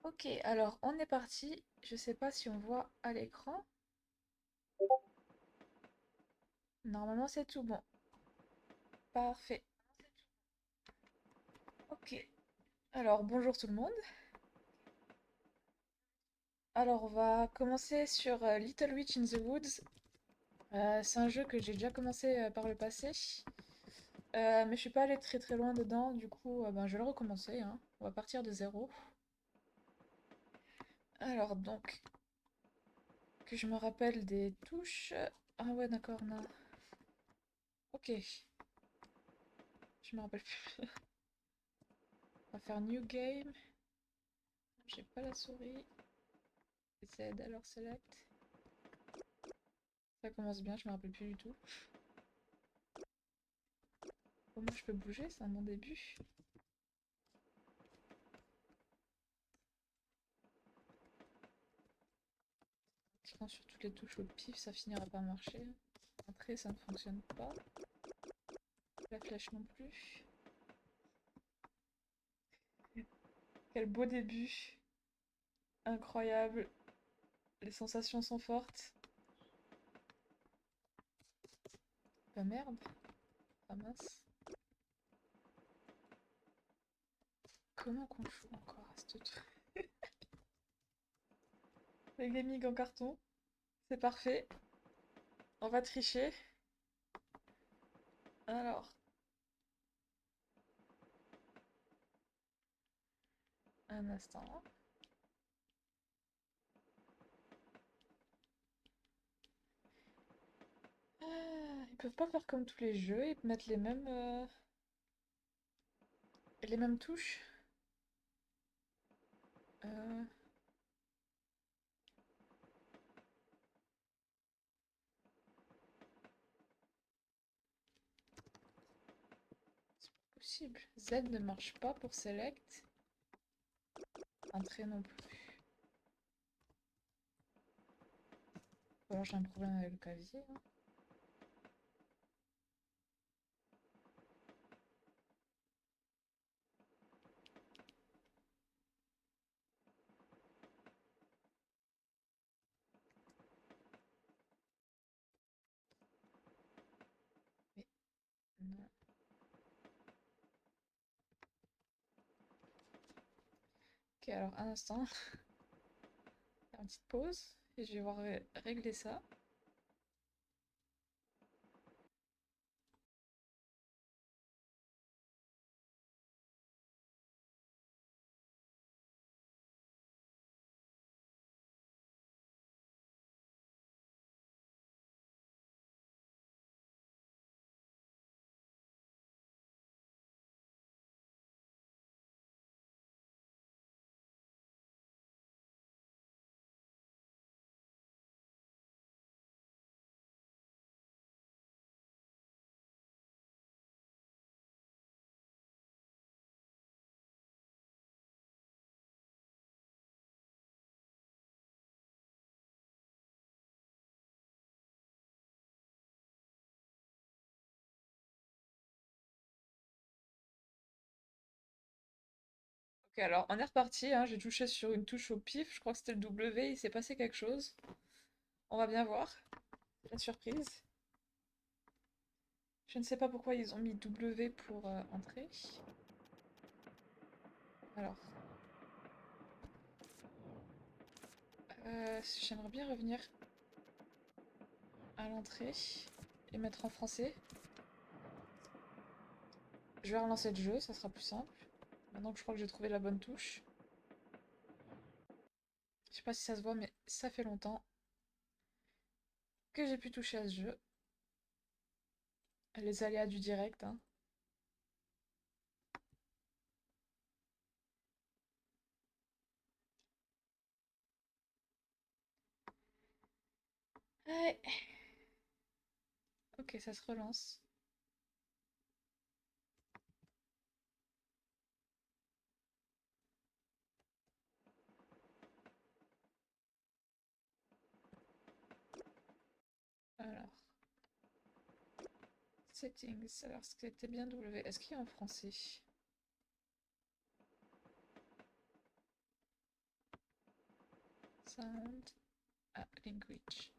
Ok, alors on est parti. Je sais pas si on voit à l'écran. Normalement c'est tout bon. Parfait. Ok. Alors bonjour tout le monde. Alors on va commencer sur Little Witch in the Woods. C'est un jeu que j'ai déjà commencé par le passé. Mais je suis pas allée très très loin dedans. Du coup, ben, je vais le recommencer, hein. On va partir de zéro. Alors donc, que je me rappelle des touches. Ah ouais d'accord, on a... Ok, je me rappelle plus. On va faire New Game. J'ai pas la souris. Z alors select. Ça commence bien, je me rappelle plus du tout. Comment je peux bouger? C'est un bon début. Cliquant sur toutes les touches au pif, ça finira par marcher. Après, ça ne fonctionne pas. La flèche non plus. Quel beau début. Incroyable. Les sensations sont fortes. Bah merde. Ah mince. Comment qu'on joue encore à ce truc? Les gaming en carton. C'est parfait. On va tricher. Alors, un instant. Ah, ils peuvent pas faire comme tous les jeux et mettre les mêmes touches. Euh, Possible. Z ne marche pas pour select. Entrée non plus. Ou alors j'ai un problème avec le clavier, hein. Mais non. Ok, alors un instant. Faire une petite pause. Et je vais voir régler ça. Ok, alors on est reparti, hein. J'ai touché sur une touche au pif. Je crois que c'était le W. Il s'est passé quelque chose. On va bien voir. La surprise. Je ne sais pas pourquoi ils ont mis W pour entrer. Alors, j'aimerais bien revenir à l'entrée et mettre en français. Je vais relancer le jeu, ça sera plus simple. Maintenant que je crois que j'ai trouvé la bonne touche. Je sais pas si ça se voit, mais ça fait longtemps que j'ai pu toucher à ce jeu. Les aléas du direct, hein. Ouais. Ok, ça se relance. Alors, settings. Alors, c'était bien W. Est-ce qu'il y a en français? Sound. Ah, language.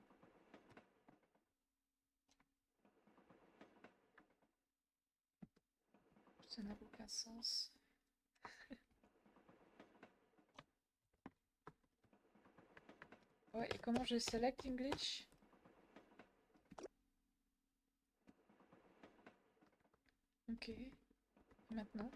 Ça n'a aucun sens. Ouais, et comment je select English? Ok. Maintenant.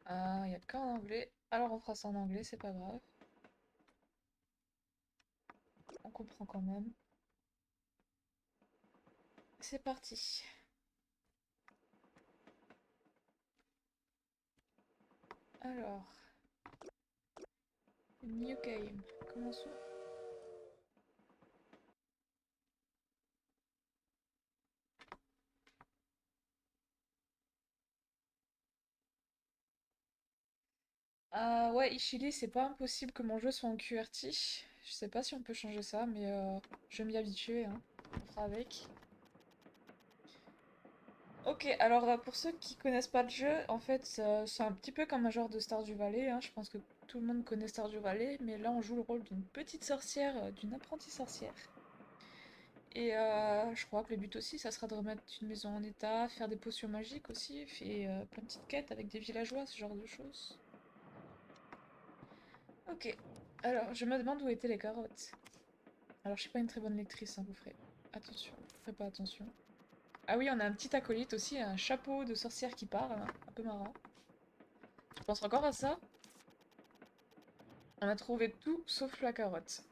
Ah, il y a qu'en anglais. Alors on fera ça en anglais, c'est pas grave. On comprend quand même. C'est parti. Alors, new game. Commençons. Ah ouais, Ishili, c'est pas impossible que mon jeu soit en QRT. Je sais pas si on peut changer ça, mais je vais m'y habituer, hein. On fera avec. Ok, alors pour ceux qui connaissent pas le jeu, en fait, c'est un petit peu comme un genre de Stardew Valley, hein. Je pense que tout le monde connaît Stardew Valley, mais là on joue le rôle d'une petite sorcière, d'une apprentie sorcière. Et je crois que le but aussi, ça sera de remettre une maison en état, faire des potions magiques aussi, et plein de petites quêtes avec des villageois, ce genre de choses. Ok, alors je me demande où étaient les carottes. Alors je suis pas une très bonne lectrice, hein, vous ferez attention, vous ferez pas attention. Ah oui, on a un petit acolyte aussi, un chapeau de sorcière qui parle, hein, un peu marrant. Tu penses encore à ça? On a trouvé tout sauf la carotte.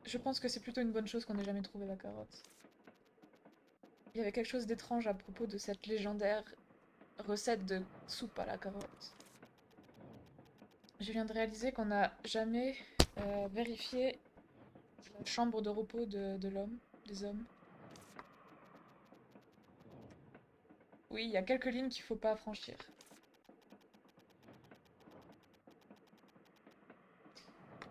Je pense que c'est plutôt une bonne chose qu'on n'ait jamais trouvé la carotte. Il y avait quelque chose d'étrange à propos de cette légendaire recette de soupe à la carotte. Je viens de réaliser qu'on n'a jamais vérifié la chambre de repos de l'homme, des hommes. Oui, il y a quelques lignes qu'il faut pas franchir.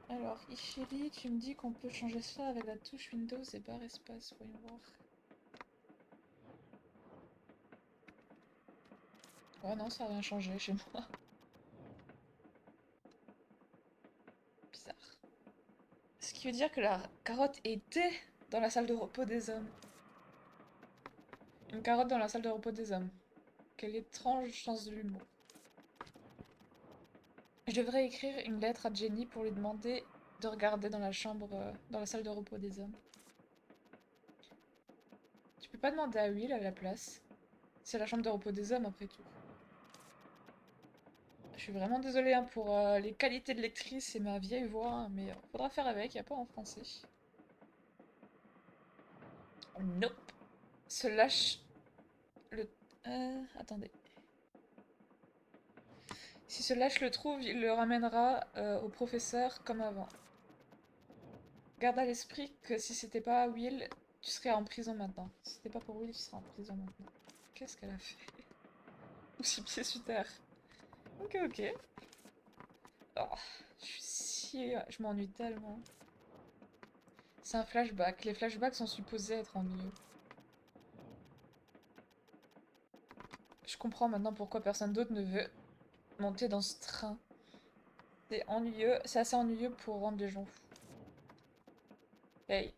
Alors, Ishiri, tu me dis qu'on peut changer ça avec la touche Windows et barre espace, voyons voir. Ouais, non, ça n'a rien changé chez moi. Bizarre. Ce qui veut dire que la carotte était dans la salle de repos des hommes. Une carotte dans la salle de repos des hommes. Quel étrange sens de l'humour. Je devrais écrire une lettre à Jenny pour lui demander de regarder dans la chambre, dans la salle de repos des hommes. Tu peux pas demander à Will à la place. C'est la chambre de repos des hommes après tout. Je suis vraiment désolée hein, pour les qualités de lectrice et ma vieille voix, hein, mais faudra faire avec, y a pas en français. Nope. Se lâche le... attendez. Si ce lâche le trouve, il le ramènera au professeur comme avant. Garde à l'esprit que si c'était pas Will, tu serais en prison maintenant. Si c'était pas pour Will, tu serais en prison maintenant. Qu'est-ce qu'elle a fait? Aussi pieds sur terre. Ok, ok. Oh, je suis si... Je m'ennuie tellement. C'est un flashback. Les flashbacks sont supposés être ennuyeux. Je comprends maintenant pourquoi personne d'autre ne veut monter dans ce train. C'est ennuyeux. C'est assez ennuyeux pour rendre les gens fous. Hey,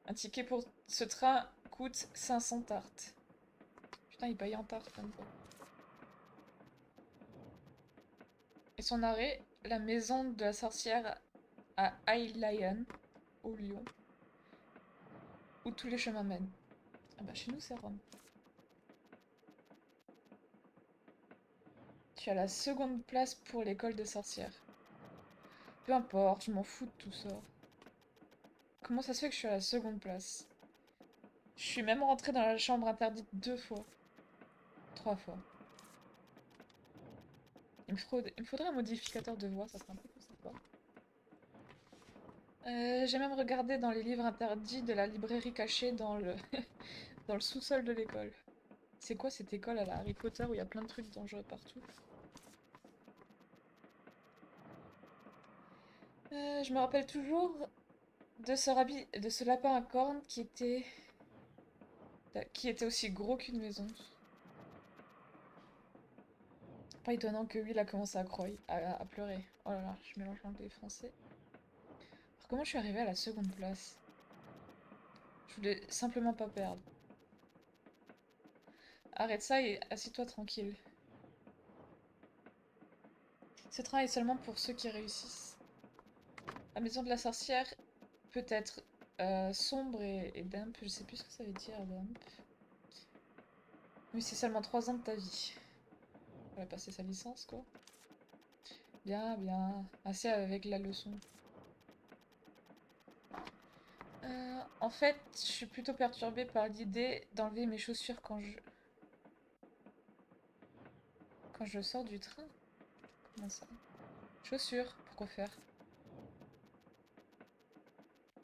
un ticket pour ce train coûte 500 tartes. Putain, il paye en tartes même pas. Et son arrêt, la maison de la sorcière à High Lion, au Lyon, où tous les chemins mènent. Ah bah chez nous c'est Rome. Tu as la seconde place pour l'école de sorcières. Peu importe, je m'en fous de tout ça. Comment ça se fait que je suis à la seconde place? Je suis même rentrée dans la chambre interdite 2 fois. 3 fois. Il me faudrait un modificateur de voix, ça serait un peu plus sympa. J'ai même regardé dans les livres interdits de la librairie cachée dans le, dans le sous-sol de l'école. C'est quoi cette école à la Harry Potter où il y a plein de trucs dangereux partout? Je me rappelle toujours de ce lapin à cornes qui était aussi gros qu'une maison. Pas étonnant que Will a commencé à pleurer. Oh là là, je mélange l'anglais et le français. Alors, comment je suis arrivée à la seconde place? Je voulais simplement pas perdre. Arrête ça et assis-toi tranquille. Ce train est seulement pour ceux qui réussissent. La maison de la sorcière peut être sombre et dump. Je sais plus ce que ça veut dire, dump. Mais c'est seulement 3 ans de ta vie. Elle a passé sa licence, quoi. Bien, bien. Assez avec la leçon. En fait, je suis plutôt perturbée par l'idée d'enlever mes chaussures quand je sors du train. Comment ça? Chaussures, pourquoi faire?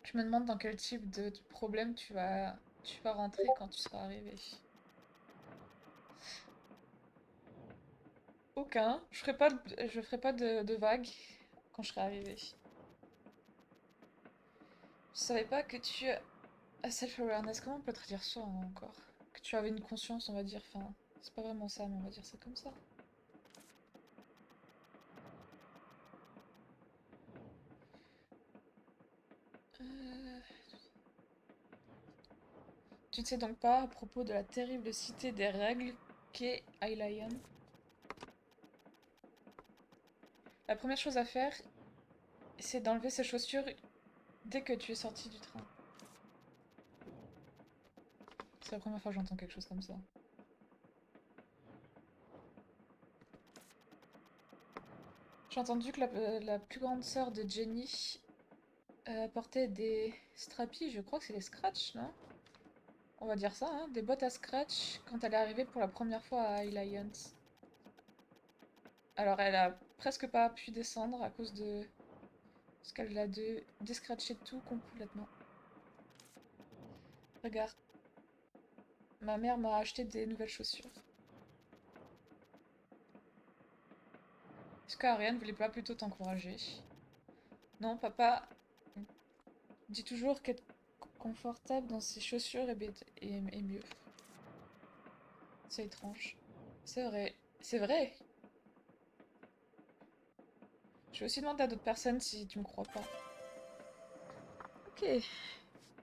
Je me demande dans quel type de problème tu vas rentrer quand tu seras arrivé. Aucun. Je ferai pas de vagues quand je serai arrivée. Je savais pas que tu as self-awareness. Comment on peut traduire ça encore? Que tu avais une conscience, on va dire. Enfin, c'est pas vraiment ça, mais on va dire ça comme ça. Euh, Tu ne sais donc pas à propos de la terrible cité des règles qu'est Hylian. La première chose à faire, c'est d'enlever ses chaussures dès que tu es sorti du train. C'est la première fois que j'entends quelque chose comme ça. J'ai entendu que la plus grande sœur de Jenny portait des strappies, je crois que c'est des scratch, non? On va dire ça, hein, des bottes à scratch quand elle est arrivée pour la première fois à Hylian. Alors elle a presque pas pu descendre à cause de ce qu'elle a de descratcher tout complètement. Regarde, ma mère m'a acheté des nouvelles chaussures. Est-ce qu'Ariane voulait pas plutôt t'encourager? Non, papa dit toujours qu'être confortable dans ses chaussures est mieux. C'est étrange. C'est vrai. C'est vrai. Je vais aussi demander à d'autres personnes si tu me crois pas. Ok.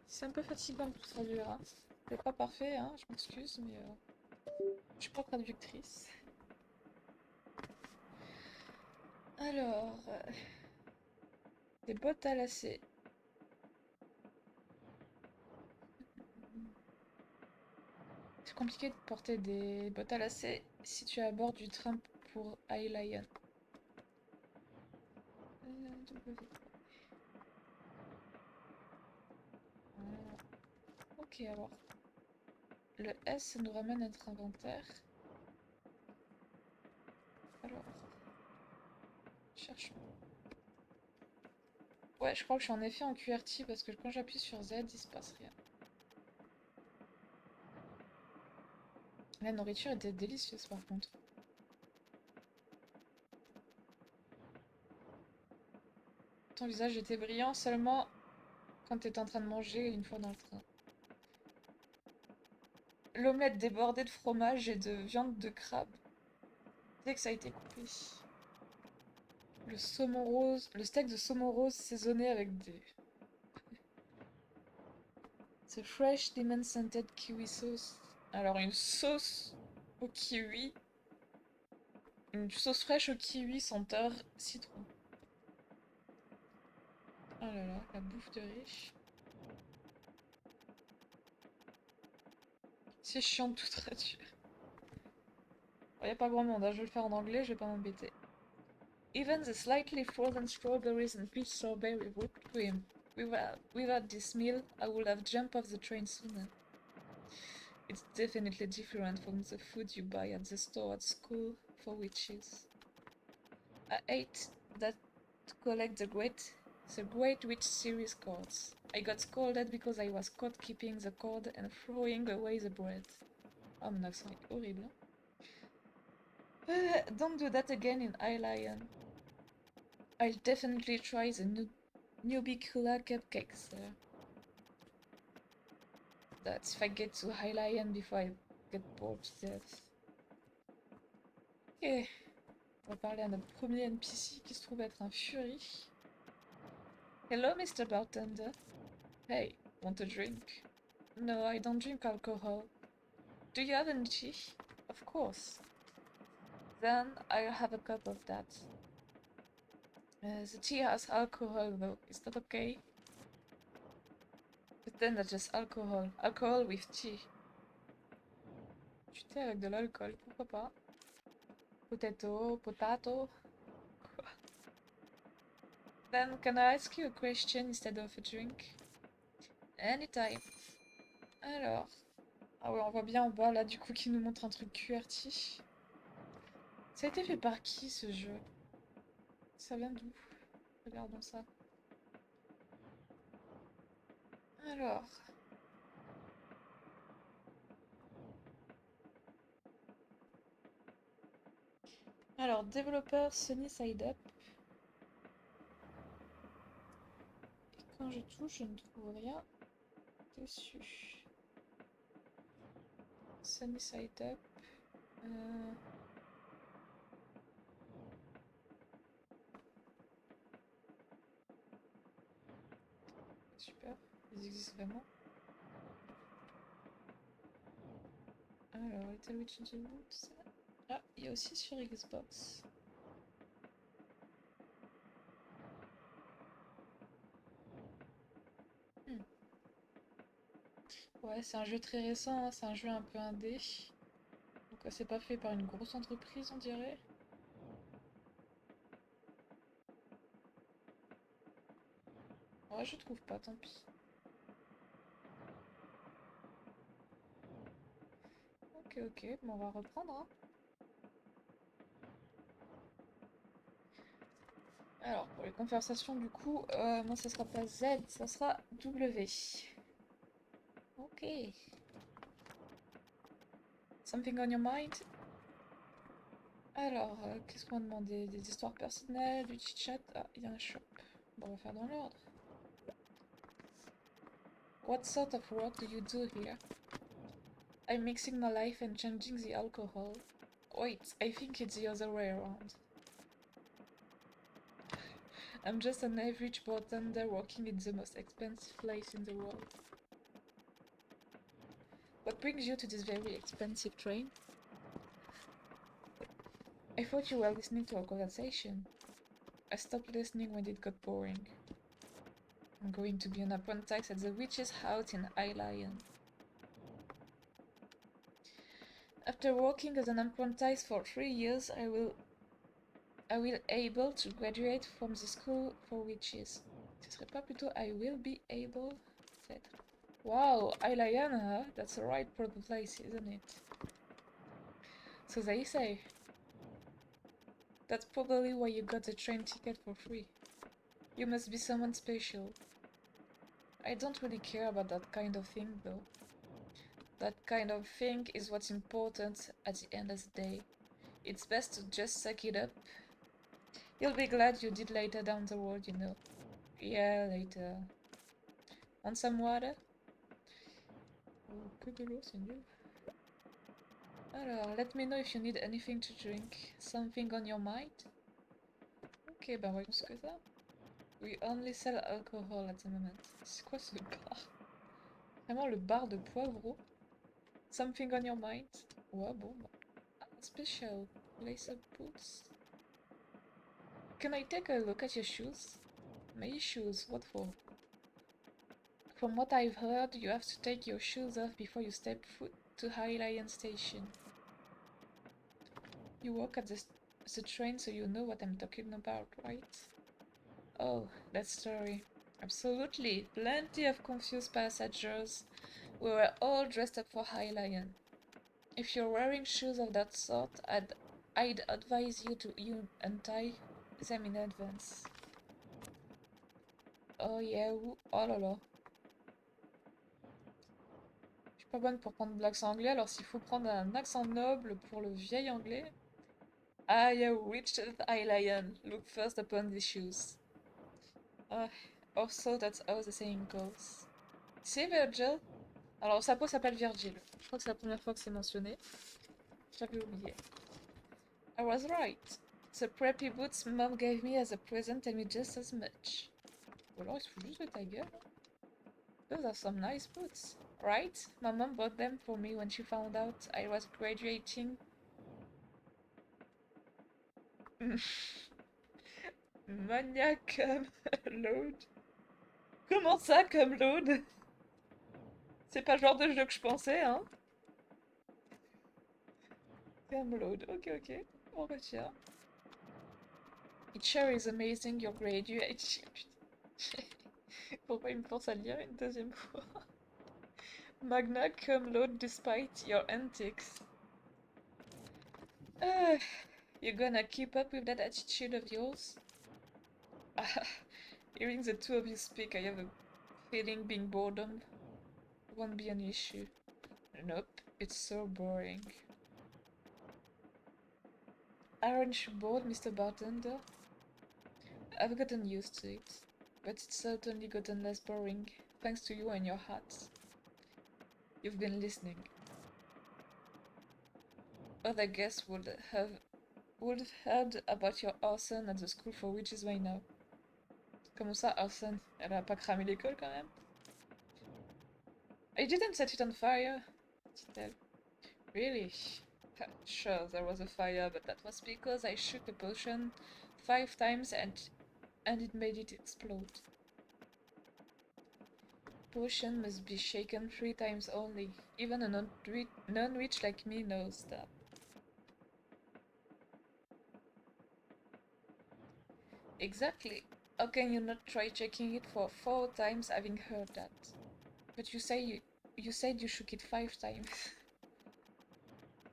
C'est un peu fatigant pour traduire. Hein. C'est pas parfait, hein, je m'excuse, mais je suis pas traductrice. Alors, des bottes à lacets. C'est compliqué de porter des bottes à lacets si tu es à bord du train pour Hylian. W. Ok, alors. Le S, ça nous ramène à notre inventaire. Alors, cherchons. Ouais, je crois que je suis en effet en QRT parce que quand j'appuie sur Z, il se passe rien. La nourriture était délicieuse par contre. Ton visage était brillant seulement quand t'étais en train de manger une fois dans le train. L'omelette débordée de fromage et de viande de crabe. Dès que ça a été coupé. Le saumon rose, le steak de saumon rose saisonné avec des... The fresh lemon scented kiwi sauce. Alors une sauce au kiwi. Une sauce fraîche au kiwi senteur citron. Oh là là, la bouffe de riche. C'est chiant de tout traduire. Il n'y a pas grand monde, hein. Je vais le faire en anglais, je vais pas m'embêter. Even the slightly frozen strawberries and peach strawberry whipped cream. Without this meal, I would have jumped off the train sooner. It's definitely different from the food you buy at the store at school for witches. I ate that to collect the Great Witch series cards. I got scolded because I was caught keeping the cord and throwing away the bread. Oh, mon accent est horrible. Don't do that again in Eyelion. I'll definitely try the Nubicula cupcakes. That's if I get to High Lion before I get bored to death. Ok, on va parler à notre premier NPC qui se trouve être un Fury. Hello, Mr. Bartender. Hey, want a drink? No, I don't drink alcohol. Do you have any tea? Of course. Then I'll have a cup of that. The tea has alcohol though, is that okay? But then that's just alcohol. Alcohol with tea. Du thé avec de l'alcool, pourquoi pas? Potato. Then can I ask you a question instead of a drink? Anytime. Alors. Ah ouais, on voit bien en bas là du coup qui nous montre un truc QWERTY. Ça a été fait par qui ce jeu? Ça vient d'où? Regardons ça. Alors. Alors, développeur Sunny Side Up. Et quand je touche, je ne trouve rien dessus. Sunny Side Up. Super, ils existent vraiment. Alors, Little Witch in the Woods. Ah, il y a aussi sur Xbox. Ouais, c'est un jeu très récent, hein, c'est un jeu un peu indé. Donc c'est pas fait par une grosse entreprise, on dirait. Ouais, je trouve pas, tant pis. Ok, bon, on va reprendre, hein. Alors, pour les conversations, du coup, moi, ça sera pas Z, ça sera W. Ok. Something on your mind? Alors, qu'est-ce qu'on va demander? Des histoires personnelles, du chit-chat? Ah, il y a un shop. Bon, on va faire dans l'ordre. What sort of work do you do here? I'm mixing my life and changing the alcohol. Wait, I think it's the other way around. I'm just an average bartender working in the most expensive place in the world. What brings you to this very expensive train? I thought you were listening to our conversation. I stopped listening when it got boring. I'm going to be an apprentice at the witch's house in Lion. After working as an apprentice for 3 years, I will able to graduate from the school for witches. Ce serait pas plutôt I will be able? Peut-être. Wow, Lion, huh? That's the right proper place, isn't it? So they say. That's probably why you got the train ticket for free. You must be someone special. I don't really care about that kind of thing, though. That kind of thing is what's important at the end of the day. It's best to just suck it up. You'll be glad you did later down the road, you know. Yeah, later. Want some water? Oh, que de l'eau, c'est nul. Alors, let me know if you need anything to drink. Something on your mind? Ok, ben voyons ce que ça. We only sell alcohol at the moment. C'est quoi ce bar? Vraiment le bar de poivreau? Something on your mind? Ouais, bon. Ah, special. Lace up boots. Can I take a look at your shoes? My shoes? What for? From what I've heard, you have to take your shoes off before you step foot to High Lion Station. You work at the train, so you know what I'm talking about, right? Oh, that story. Absolutely. Plenty of confused passengers. We were all dressed up for High Lion. If you're wearing shoes of that sort, I'd advise you to untie them in advance. Oh yeah, oh là là. Je suis pas bonne pour prendre de l'accent anglais, alors s'il faut prendre un accent noble pour le vieil anglais. I a witch at High Lion. Look first upon the shoes. Ah, Or so that's how the saying goes. C'est Virgil. Alors, sa peau s'appelle Virgil. Je crois que c'est la première fois que c'est mentionné. J'avais oublié. I was right. The preppy boots mom gave me as a present tell me just as much. Ou alors il se fout juste de ta gueule. Those are some nice boots, right? My mom bought them for me when she found out I was graduating. Maniac comme load. Comment ça comme load? C'est pas le genre de jeu que je pensais, hein? Comme load, ok. On retient. It sure is amazing your graduation. Pourquoi il me force à le lire une deuxième fois? Magna cum laude despite your antics. You gonna keep up with that attitude of yours? Hearing the two of you speak, I have a feeling being boredom won't be an issue. Nope, it's so boring. Aren't you bored, Mr. Bartender? I've gotten used to it, but it's certainly gotten less boring, thanks to you and your hats. You've been listening. Other guests would have heard about your arson at the school for witches by now. Comment ça, arson? Elle a pas cramé l'école quand même? I didn't set it on fire, dit-elle. Really? Sure, there was a fire, but that was because I shook a potion 5 times and it made it explode. Potion must be shaken 3 times only. Even a non-witch like me knows that. Exactly. How can you not try checking it for 4 times having heard that? But you said you shook it 5 times.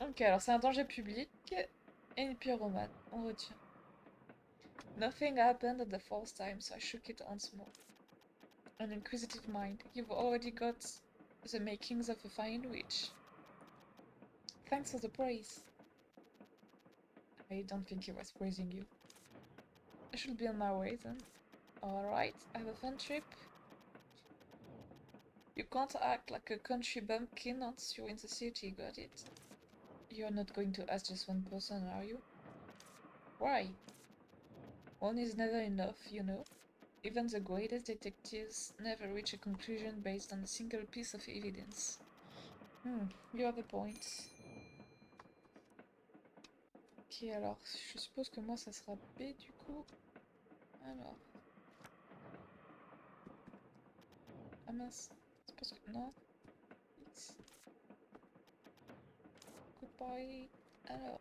Ok, alors c'est un danger public et une pyromane. On retient. Nothing happened at the 4th time, so I shook it once more. An inquisitive mind. You've already got the makings of a fine witch. Thanks for the praise. I don't think he was praising you. I should be on my way then. Alright, have a fun trip. You can't act like a country bumpkin once you're in the city, got it? You're not going to ask just one person, are you? Why? One is never enough, you know. Even the greatest detectives never reach a conclusion based on a single piece of evidence. You have a point. Ok, alors, je suppose que moi ça sera B du coup. Alors. Ah mince. C'est parce que. Non. X. Goodbye. Alors.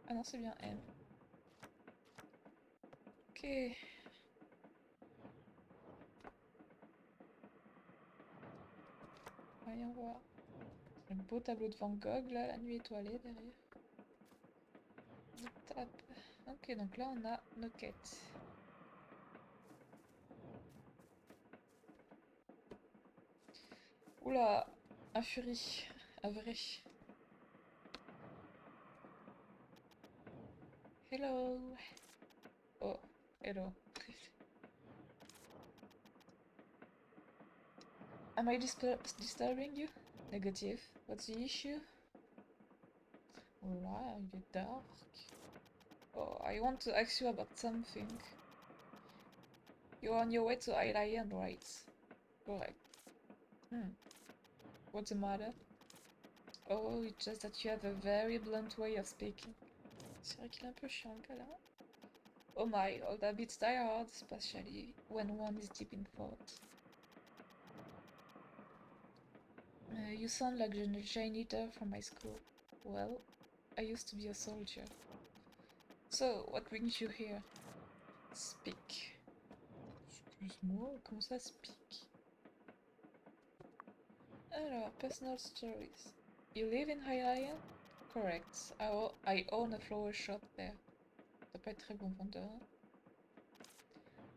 Ah non, c'est bien M. Ok. Voyons voir. Le beau tableau de Van Gogh, là, la nuit étoilée derrière. On tape. Ok, donc là on a nos quêtes. Oula, un furie, un vrai. Hello. Oh, hello. Am I disturbing you? Negative. What's the issue? Wow, you're dark. Oh, I want to ask you about something. You're on your way to Island, right? Correct. What's the matter? Oh, it's just that you have a very blunt way of speaking. C'est vrai qu'il est un peu chiant, le gars-là. Oh my, all that bits die hard, especially when one is deep in thought. You sound like the janitor from my school. Well, I used to be a soldier. So, what brings you here? Speak. Excuse-moi, comment ça speak? Alors, personal stories. You live in Highland? Correct. I own a flower shop there. Ça doit pas être très bon vendeur. Hein?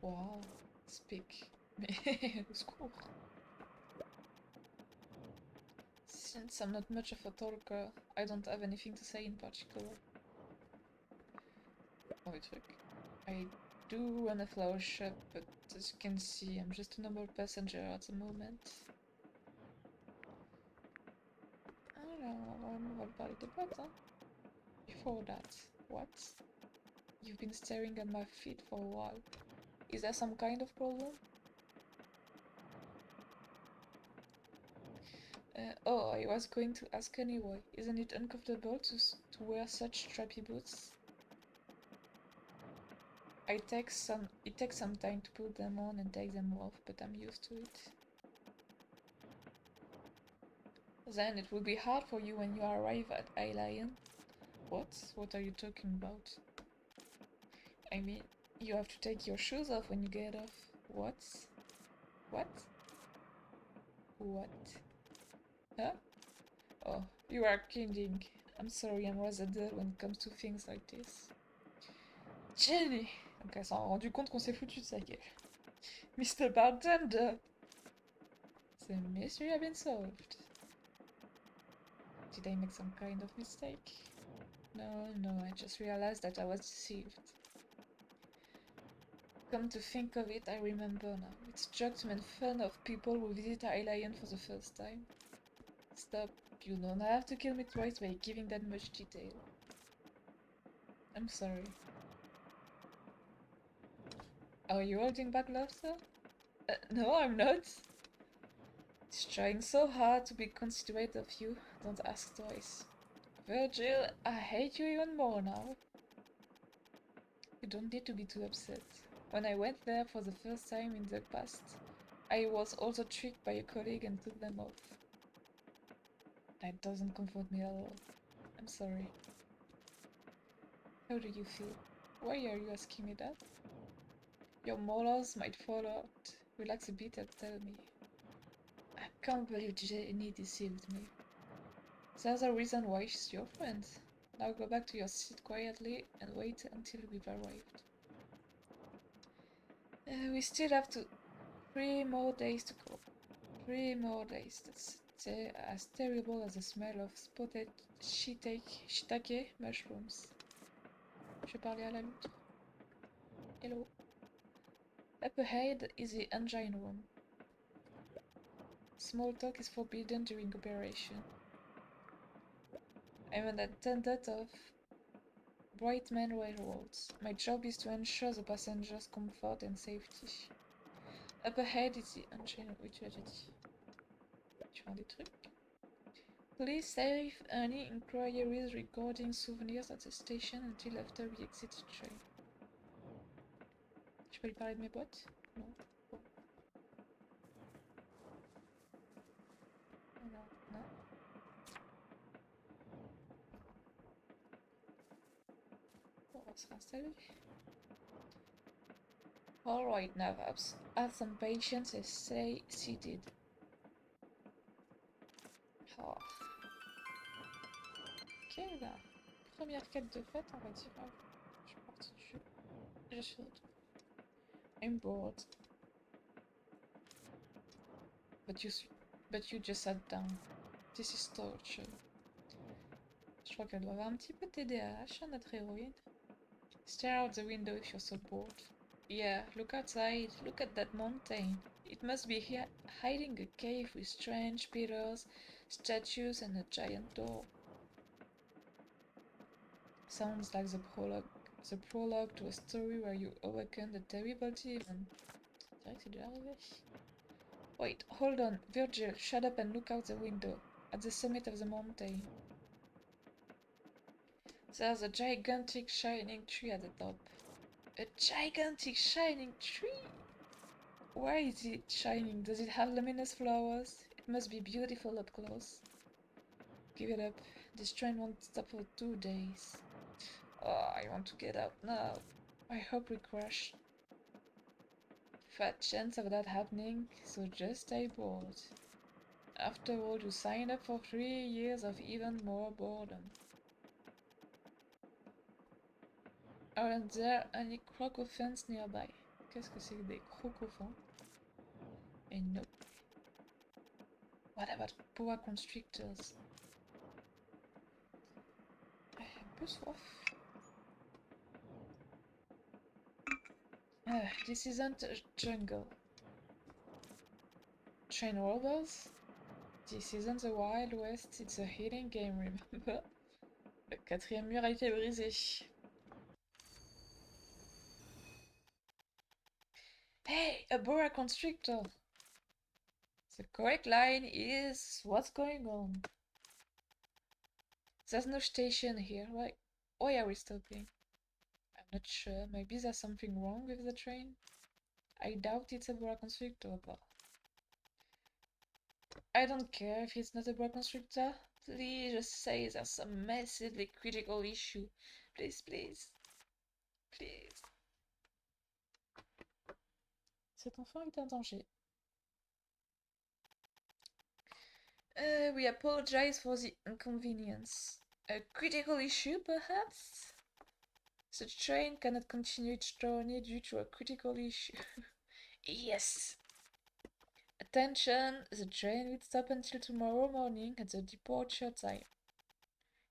Wow. Speak. Mais au secours. Since I'm not much of a talker, I don't have anything to say in particular. Mauvais truc. I do run a flower shop, but as you can see, I'm just a normal passenger at the moment. Alors, on va parler des bottes, hein. Before that, what? You've been staring at my feet for a while. Is there some kind of problem? Oh, I was going to ask anyway. Isn't it uncomfortable to wear such strappy boots? It takes some time to put them on and take them off, but I'm used to it. Then it will be hard for you when you arrive at Lion. What? What are you talking about? I mean, you have to take your shoes off when you get off. What? What? What? Huh? Oh, you are kidding. I'm sorry, I'm rather dull when it comes to things like this. Jenny! Donc elle s'en est rendu compte qu'on s'est foutu de sa gueule. Mr. Bartender! The mystery has been solved. Did I make some kind of mistake? No, I just realized that I was deceived. Come to think of it, I remember now. It's a joke to make fun of people who visit Island for the first time. Stop. You don't have to kill me twice by giving that much detail. I'm sorry. Are you holding back laughter? No, I'm not. He's trying so hard to be considerate of you. Don't ask twice. Virgil, I hate you even more now. You don't need to be too upset. When I went there for the first time in the past, I was also tricked by a colleague and took them off. That doesn't comfort me at all. I'm sorry. How do you feel? Why are you asking me that? Your molars might fall out. Relax a bit and tell me. I can't believe Jenny deceived me. There's a reason why she's your friend. Now go back to your seat quietly and wait until we've arrived. We still have 3 more days to go. 3 more days. That's as terrible as the smell of spotted shiitake mushrooms. Je vais parler à la loutre. Hello. Up ahead is the engine room. Small talk is forbidden during operation. I'm an attendant of Brightman Railroads. My job is to ensure the passengers' comfort and safety. Up ahead is the engine... Oui, tu l'as déjà dit. Tu vends des trucs? Please save any inquiries regarding souvenirs at the station until after we exit the train. Je peux lui parler de mes boîtes? Non. Bon. Alors, non. Bon, on va se réinstaller. Alright, now have some patience and stay seated. Oh. Ok, là. Première quête de fête, on va dire. Ah, je suis partie du jeu. Je suis retournée. I'm bored. But you just sat down. This is torture. Je crois qu'elle doit avoir un petit peu de TDAH, notre héroïne. Stare out the window if you're so bored. Yeah, look outside. Look at that mountain. It must be hiding a cave with strange pillars, statues, and a giant door. Sounds like the prologue to a story where you awaken the terrible demon. C'est vrai que c'est déjà arrivé. Wait, hold on. Virgil, shut up and look out the window. At the summit of the mountain. There's a gigantic shining tree at the top. A gigantic shining tree? Why is it shining? Does it have luminous flowers? It must be beautiful up close. Give it up. This train won't stop for 2 days. Oh, I want to get out now. I hope we crash. Fat chance of that happening, so just stay bored. After all, you signed up for 3 years of even more boredom. Aren't there any crocophants nearby? Qu'est-ce que c'est que des crocophants? And nope. What about boa constrictors? Un peu soif. This isn't a jungle. Train robbers? This isn't the Wild West, it's a hidden game, remember? Le quatrième mur a été brisé. Hey, a boa constrictor! The correct line is what's going on? There's no station here. Why are we stopping? I'm not sure. Maybe there's something wrong with the train? I doubt it's a boa constrictor, but I don't care if it's not a boa constrictor. Please just say there's some massively critical issue. Please, please. Please. Cet enfant est en danger. We apologize for the inconvenience. A critical issue, perhaps? The train cannot continue its journey due to a critical issue. Yes! Attention! The train will stop until tomorrow morning at the departure time.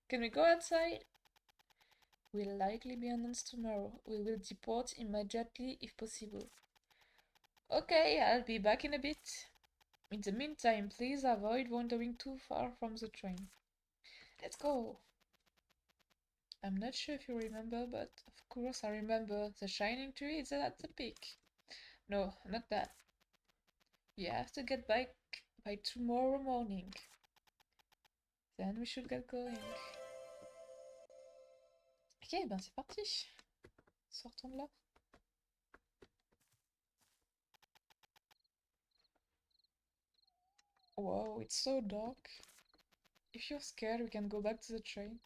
Can we go outside? Will likely be announced tomorrow. We will depart immediately if possible. Okay, I'll be back in a bit. In the meantime, please avoid wandering too far from the train. Let's go! I'm not sure if you remember, but of course I remember. The shining tree is at the peak. No, not that. You have to get back by tomorrow morning. Then we should get going. Ok, ben c'est parti. Sortons de là. Wow, it's so dark. If you're scared, we can go back to the train.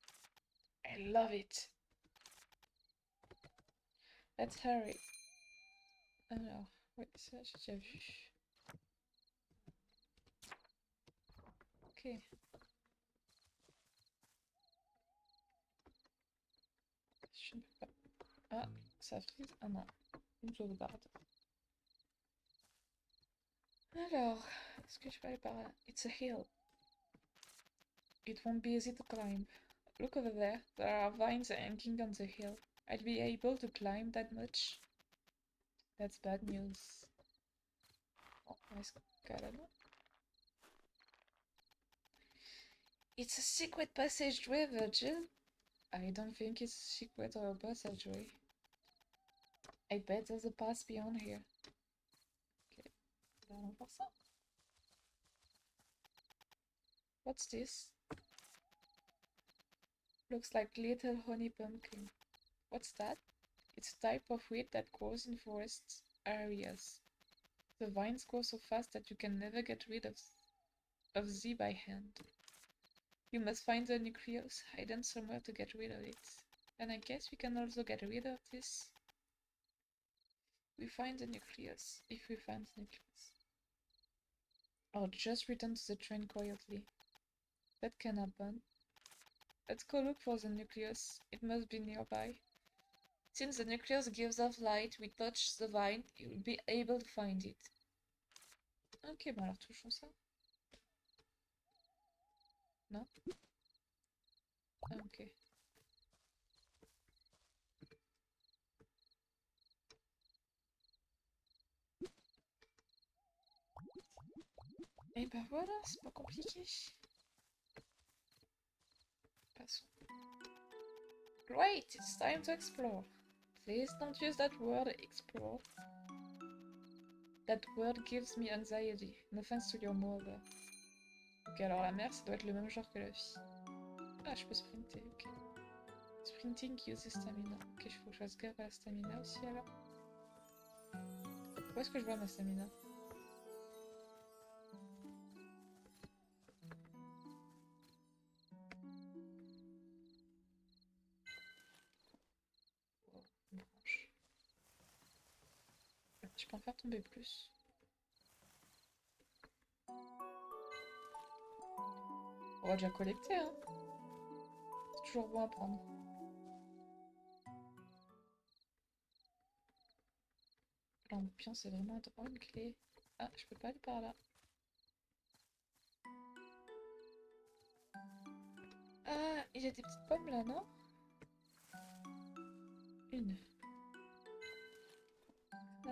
I love it. Let's hurry. Alors, oui, ça j'ai déjà vu. Ok. Je ne peux pas. Ah, ça frise. Ah non, une sauvegarde. Alors, est-ce que je peux aller par là? It's a hill. It won't be easy to climb. Look over there. There are vines hanging on the hill. I'd be able to climb that much. That's bad news. Oh, escalade. It's a secret passageway, Virgil. I don't think it's a secret or a passageway. I bet there's a path beyond here. Okay, allons voir ça. What's this? Looks like little honey pumpkin. What's that? It's a type of wheat that grows in forest areas. The vines grow so fast that you can never get rid of Z by hand. You must find the nucleus hidden somewhere to get rid of it. And I guess we can also get rid of this. We find the nucleus, if we find the nucleus. Or just return to the train quietly. That can happen. Let's go look for the nucleus. It must be nearby. Since the nucleus gives off light, we touch the vine, you will be able to find it. Ok, bon alors touchons ça. Non? Ah, ok. Et ben voilà, c'est pas compliqué. Passons. Great, it's time to explore. Please don't use that word, explore. That word gives me anxiety. No offense to your mother. Ok, alors la mère, ça doit être le même genre que la fille. Ah, je peux sprinter, ok. Sprinting uses stamina. Ok, il faut que je fasse gaffe à la stamina aussi alors. Où est-ce que je vois ma stamina? Oh, une branche. Je peux en faire tomber plus. On va déjà collecter, hein. C'est toujours bon à prendre. Lampion, c'est vraiment un droit, une clé. Ah, je peux pas aller par là. Ah, il y a des petites pommes là, non? Une.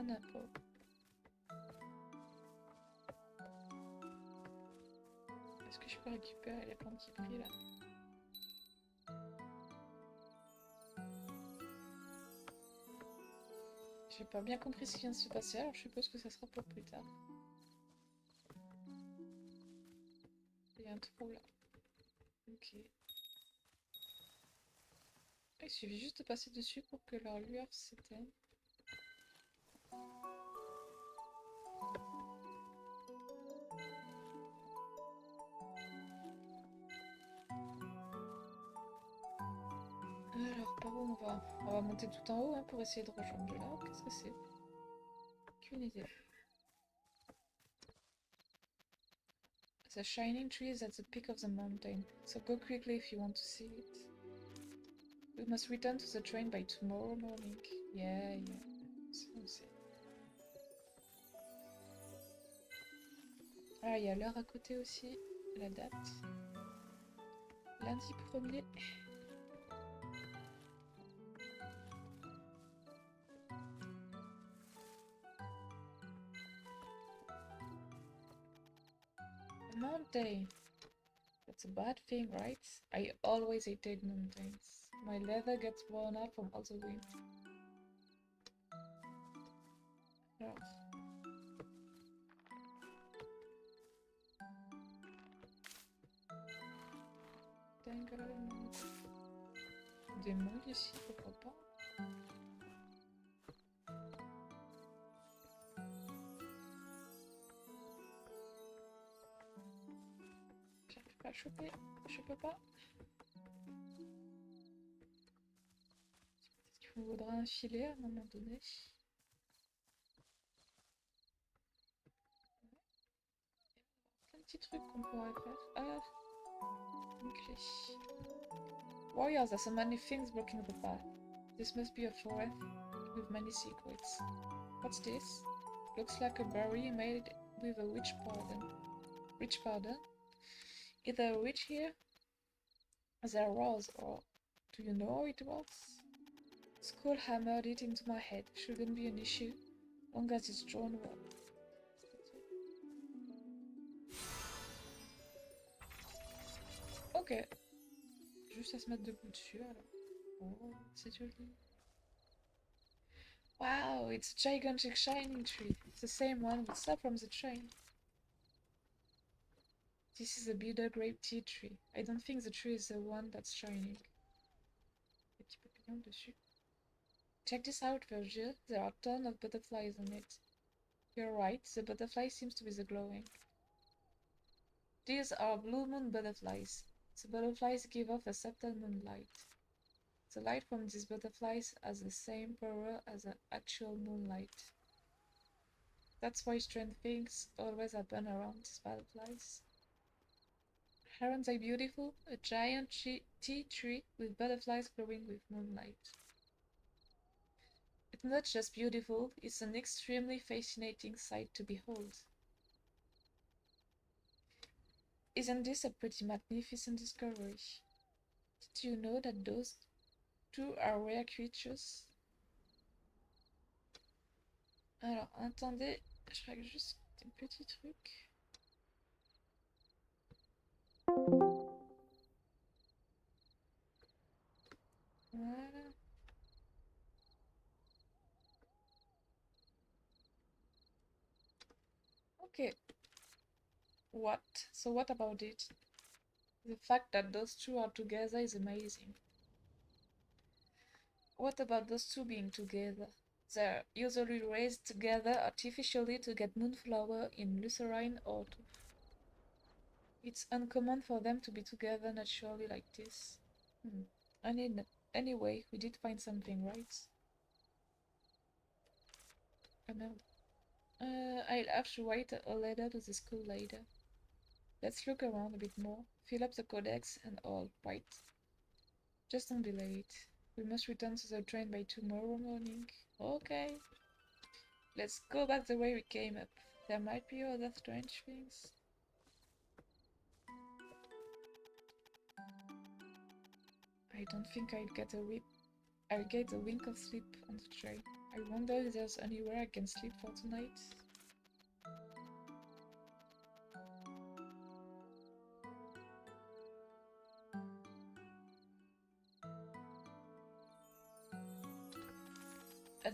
one apple. Est-ce que je peux récupérer les plantes qui brillent là? J'ai pas bien compris ce qui vient de se passer, alors je suppose que ça sera pour plus tard. Il y a un trou là. Ok. Il suffit juste de passer dessus pour que leur lueur s'éteigne. Alors, par où on va? On va monter tout en haut hein, pour essayer de rejoindre là. Qu'est-ce que c'est? Aucune idée. The shining tree is at the peak of the mountain, so go quickly if you want to see it. We must return to the train by tomorrow morning. Yeah. C'est bon, c'est. Ah, il y a l'heure à côté aussi, la date. Lundi 1er. Mountain. That's a bad thing, right? I always hated mountains. My leather gets worn out from all the wind. Alors. Des moules ici, pourquoi pas? J'arrive pas à choper, je peux pas. Peut-être qu'il me faudra un filet à un moment donné. Plein de petits trucs qu'on pourrait faire. Ah, une clé. Warriors, there's so many things blocking the path. This must be a forest with many secrets. What's this? Looks like a berry made with a witch powder. Witch powder? Is there a witch here? There was, or do you know how it works? School hammered it into my head. Shouldn't be an issue, long as it's drawn well. Ok. Juste à se mettre debout dessus alors. Oh, c'est joli. Wow, it's a gigantic shining tree. It's the same one we saw from the train. This is a bitter grape tea tree. I don't think the tree is the one that's shining. Des petits papillons dessus. Check this out, Virgil. There are a ton of butterflies on it. You're right, the butterfly seems to be the glowing. These are blue moon butterflies. The butterflies give off a subtle moonlight. The light from these butterflies has the same power as the actual moonlight. That's why strange things always happen around these butterflies. Aren't they beautiful? A giant tea tree with butterflies glowing with moonlight. It's not just beautiful, it's an extremely fascinating sight to behold. Isn't this a pretty magnificent discovery? Did you know that those two are rare creatures? Alors, attendez, je règle juste un petit truc. Voilà. Okay. What? So what about it? The fact that those two are together is amazing. What about those two being together? They're usually raised together artificially to get moonflower in Lucerne autumn. It's uncommon for them to be together naturally like this. Anyway, we did find something, right? Oh no. I'll have to write a letter to the school later. Let's look around a bit more, fill up the codex and all, right? Just don't be late. We must return to the train by tomorrow morning. Okay. Let's go back the way we came up. There might be other strange things. I don't think I'll get a wink of sleep on the train. I wonder if there's anywhere I can sleep for tonight.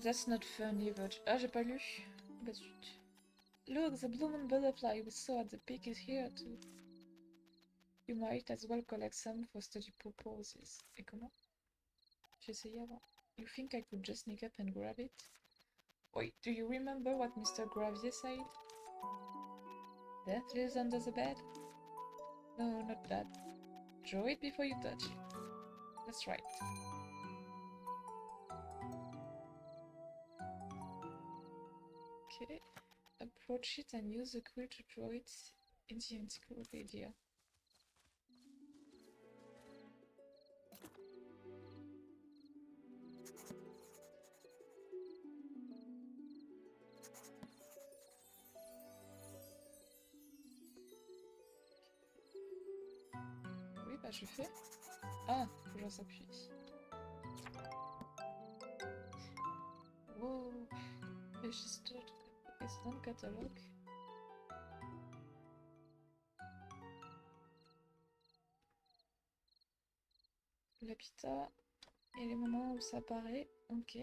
That's not funny, but... Ah, j'ai pas lu. Bah zut. Look, the blooming butterfly we saw at the peak is here too. You might as well collect some for study purposes. Et comment? J'ai essayé avant. You think I could just sneak up and grab it? Wait, do you remember what Mr. Gravier said? Death lives under the bed? No, not that. Draw it before you touch it. That's right. Okay. Approach it and use the quill to draw it in the encyclopedia. Oui, bah je fais. Ah, faut que j'en s'appuie. Wow. Registered. It's dans le catalogue. L'habitat et les moments où ça apparaît. Ok.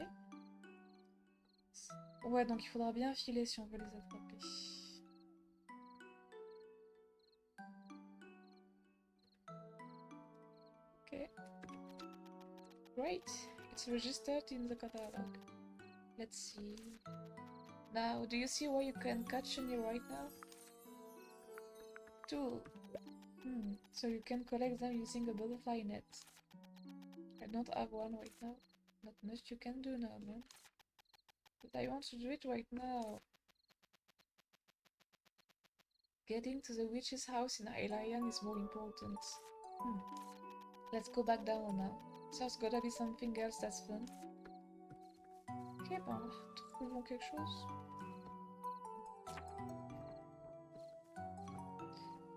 Ouais, donc il faudra bien filer si on veut les attraper. Ok. Great. It's registered in the catalog. Let's see. Now, do you see why you can catch any right now? Two. So you can collect them using a butterfly net. I don't have one right now. Not much you can do now, man. But I want to do it right now. Getting to the witch's house in Hylian is more important. Let's go back down now. There's gotta be something else that's fun. Ok, ben, trouvons quelque chose.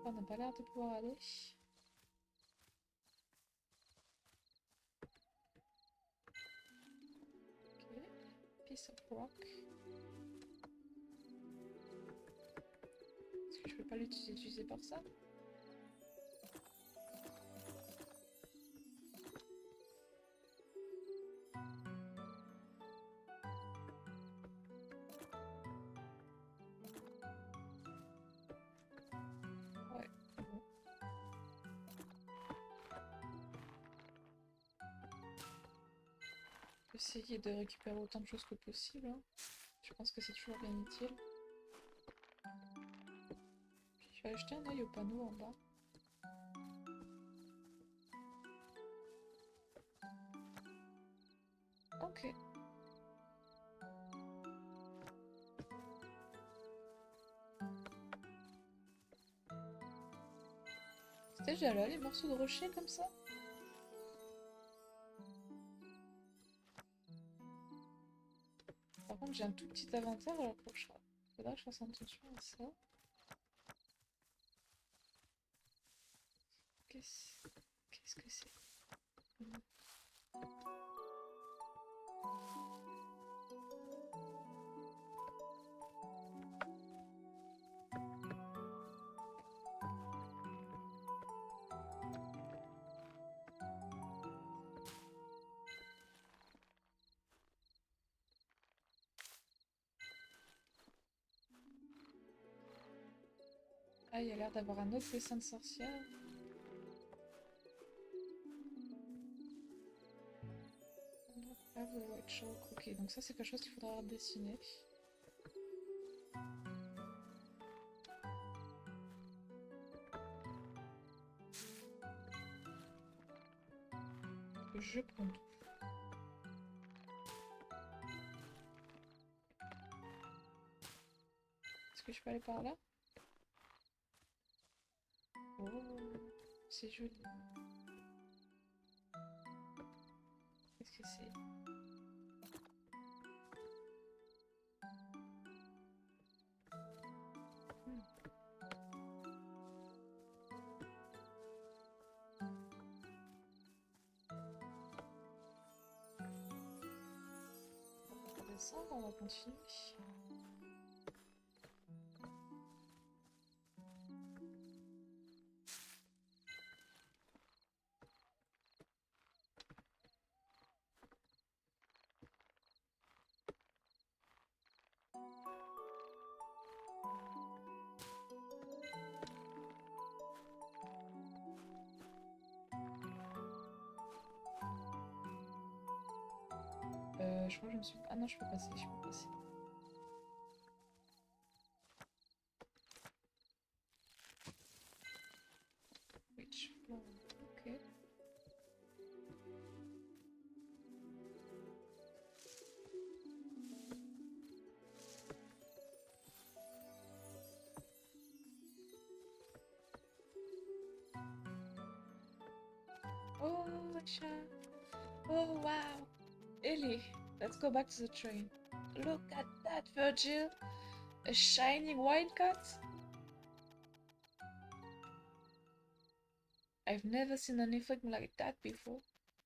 On n'a pas l'air de pouvoir aller. Ok, piece of rock. Est-ce que je peux pas l'utiliser par ça? Ouais, bon. Essayer de récupérer autant de choses que possible. Hein. Je pense que c'est toujours bien utile. Je vais jeter un œil au panneau en bas. Ok. C'était déjà là les morceaux de rocher comme ça? Par contre j'ai un tout petit inventaire alors que je faudra que je fasse attention à ça. Qu'est-ce que c'est? Ah, il y a l'air d'avoir un autre dessin de sorcière. Ah, le white chalk. Ok, donc ça c'est quelque chose qu'il faudra dessiner. Je prends tout. Est-ce que je peux aller par là? Oh, c'est joli. Qu'est-ce que c'est? ensemble, on va continuer. Je crois que je me suis... Ah non, je peux passer, je peux passer. Which floor? Ok. Oh, chat. Oh, wow. Ellie, let's go back to the train. Look at that, Virgil. A shining wine cut? I've never seen anything like that before.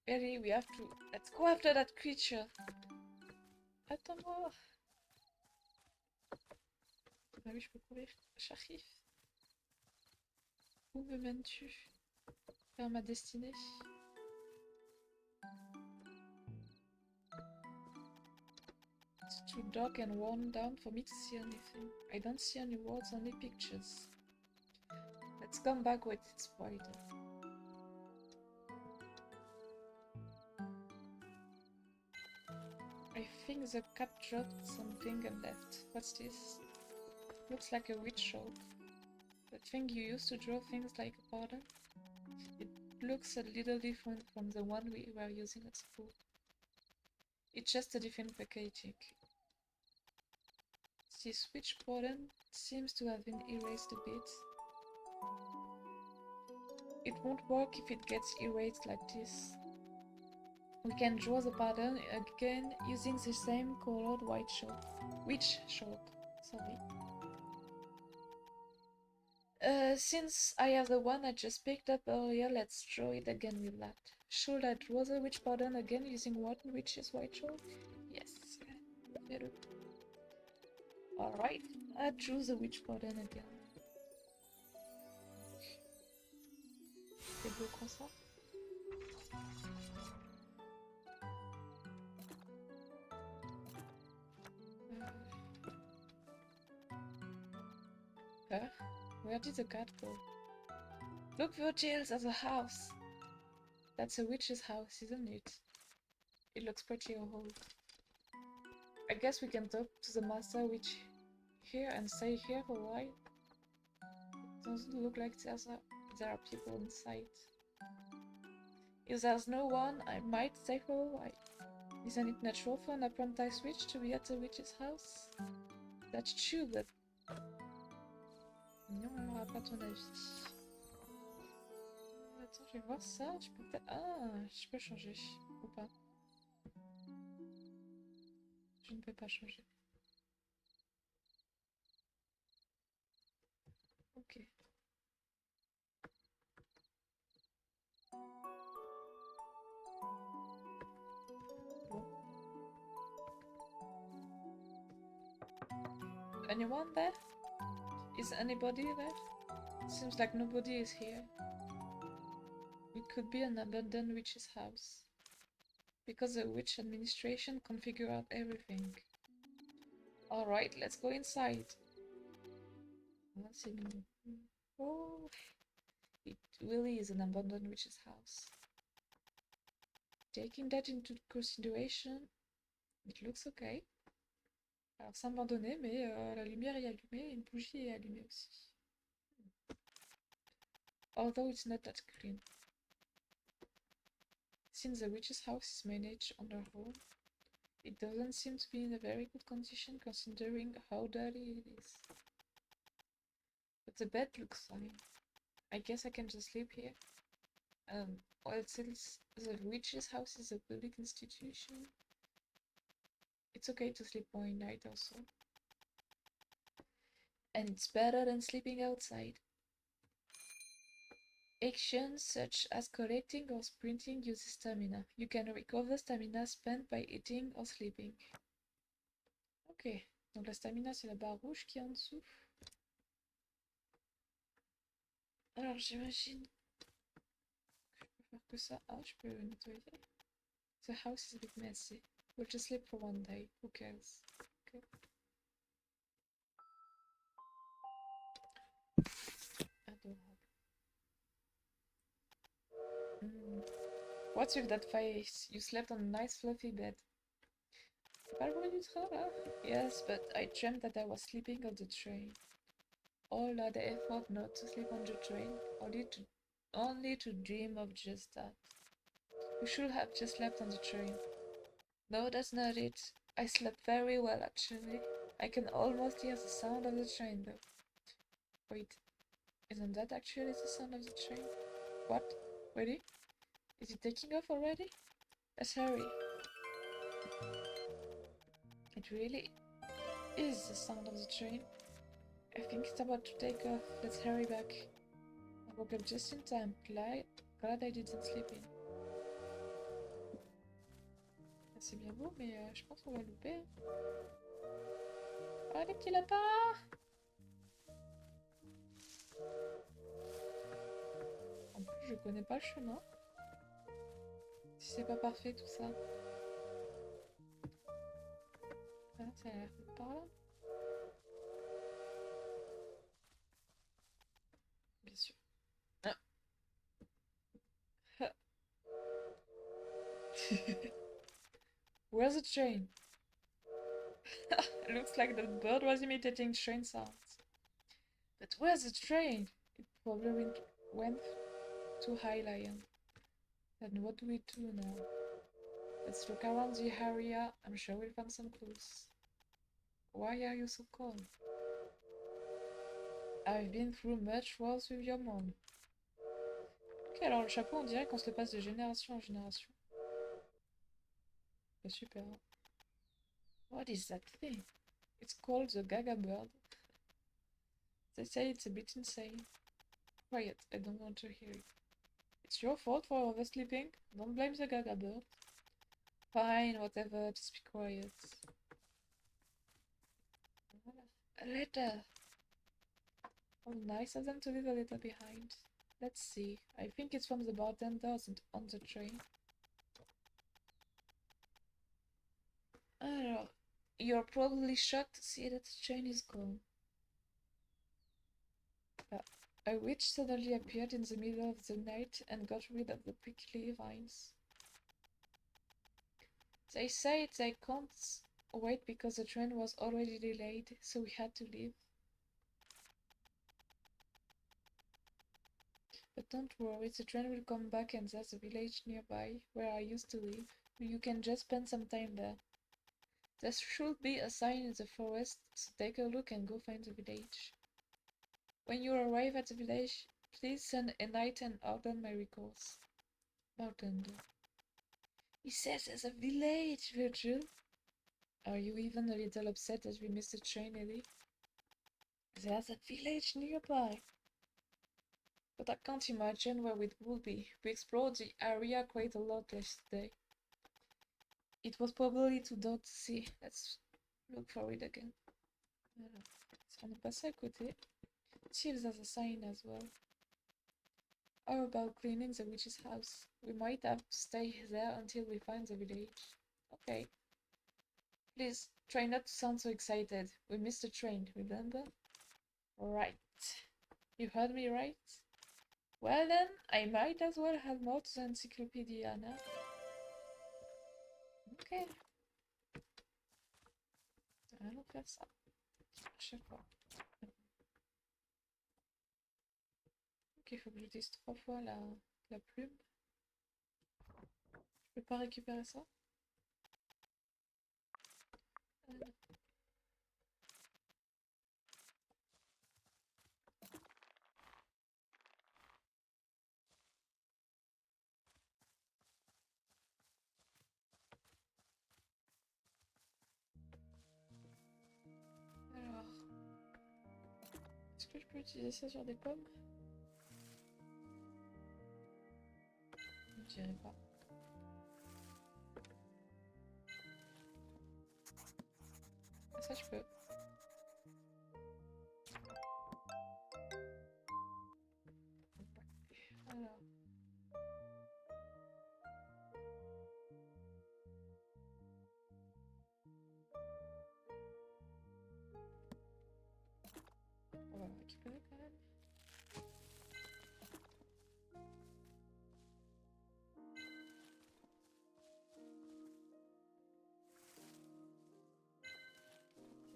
Ellie, we have to... Let's go after that creature. Attends-moi. Ah oui, je peux courir. J'arrive. Où me mènes-tu? Vers ma destinée. It's too dark and worn down for me to see anything. I don't see any words, only pictures. Let's come back with its brighter. I think the cat dropped something and left. What's this? Looks like a witch shop. That thing you used to draw things like a powder? It looks a little different from the one we were using at school. It's just a different packaging. This witch pattern seems to have been erased a bit. It won't work if it gets erased like this. We can draw the pattern again using the same colored witch chalk. Sorry. Since I have the one I just picked up earlier, let's draw it again with that. Should I draw the witch pattern again using Wharton Witch's white chalk? Yes. Alright, I drew the witch pattern again. C'est beau comme ça. Huh? Where did the cat go? Look, Virgil, there's a house. That's a witch's house, isn't it? It looks pretty old. I guess we can talk to the master witch here and stay here for a while. Doesn't look like there are people inside. If there's no one, I might stay for a while. Isn't it natural for an apprentice witch to be at the witch's house? That's true, but... Non, on n'aura pas ton avis. Attends, je vais voir ça. Je peux peut-être... Ah, je peux changer. Ou pas. Je ne peux pas changer. Ok. Bon. Anyone there? Is anybody there? Seems like nobody is here. It could be an abandoned witch's house. Because the witch administration can figure out everything. Alright, let's go inside. Oh, it really is an abandoned witch's house. Taking that into consideration, it looks okay. Alors c'est abandonné, mais la lumière est allumée et une bougie est allumée aussi. Although it's not that clean. Since the witch's house is managed on her own, it doesn't seem to be in a very good condition considering how dirty it is. But the bed looks fine. I guess I can just sleep here. While since the witch's house is a public institution, it's okay to sleep one night also. And it's better than sleeping outside. Actions such as collecting or sprinting uses stamina. You can recover stamina spent by eating or sleeping. Ok, donc la stamina c'est la barre rouge qui est en dessous. Alors j'imagine que je peux faire que ça. Ah, je peux nettoyer. The house is a bit messy. We'll just sleep for one day. Who cares? Okay. Adorable. What's with that face? You slept on a nice fluffy bed. C'est pas le bruit du train là? Yes, but I dreamt that I was sleeping on the train. All that effort not to sleep on the train, only to dream of just that. You should have just slept on the train. No, that's not it. I slept very well actually. I can almost hear the sound of the train though. Wait, isn't that actually the sound of the train? What? Ready? Is it taking off already? Let's hurry. It really is the sound of the train. I think it's about to take off. Let's hurry back. I woke up just in time. Glad I didn't sleep in. C'est bien beau, mais je pense qu'on va louper. Ah, les petits lapins! En plus, je connais pas le chemin. Si c'est pas parfait tout ça. Ah, ça a l'air de par là. Bien sûr. Ah. Where's the train? Looks like the bird was imitating train sounds. But where's the train? It probably went too high, Lion. Then what do we do now? Let's look around the area. I'm sure we'll find some clues. Why are you so calm? I've been through much worse with your mom. Ok, alors le chapeau, on dirait qu'on se le passe de génération en génération. C'est super. What is that thing? It's called the Gaga bird. They say it's a bit insane. Quiet, I don't want to hear it. It's your fault for oversleeping. Don't blame the Gaga bird. Fine, whatever, just be quiet. A letter! How nice of them to leave a letter behind. Let's see. I think it's from the bartenders on the train. Alors, you're probably shocked to see that the train is gone. A witch suddenly appeared in the middle of the night and got rid of the prickly vines. They say they can't wait because the train was already delayed, so we had to leave. But don't worry, the train will come back and there's a village nearby where I used to live. You can just spend some time there. There should be a sign in the forest, so take a look and go find the village. When you arrive at the village, please send a knight and order my regards. Bartender. He says there's a village, Virgil. Are you even a little upset as we missed the train, Ellie? There's a village nearby. But I can't imagine where it would be. We explored the area quite a lot yesterday. It was probably too dark to see. Let's look for it again. Voilà. Si on est passé à côté. Chiefs has a sign as well. How about cleaning the witch's house? We might have to stay there until we find the village. Okay. Please, try not to sound so excited. We missed the train, remember? Right. You heard me right? Well then, I might as well have more to the encyclopedia now. Ok. Allons faire ça. À chaque fois. Ok, il faut que j'utilise 3 fois la plume. Je peux pas récupérer ça? Non. Alors, est-ce que je peux utiliser ça sur des pommes? Je ne dirais pas. Ça, je peux. Alors. On va le récupérer quand même.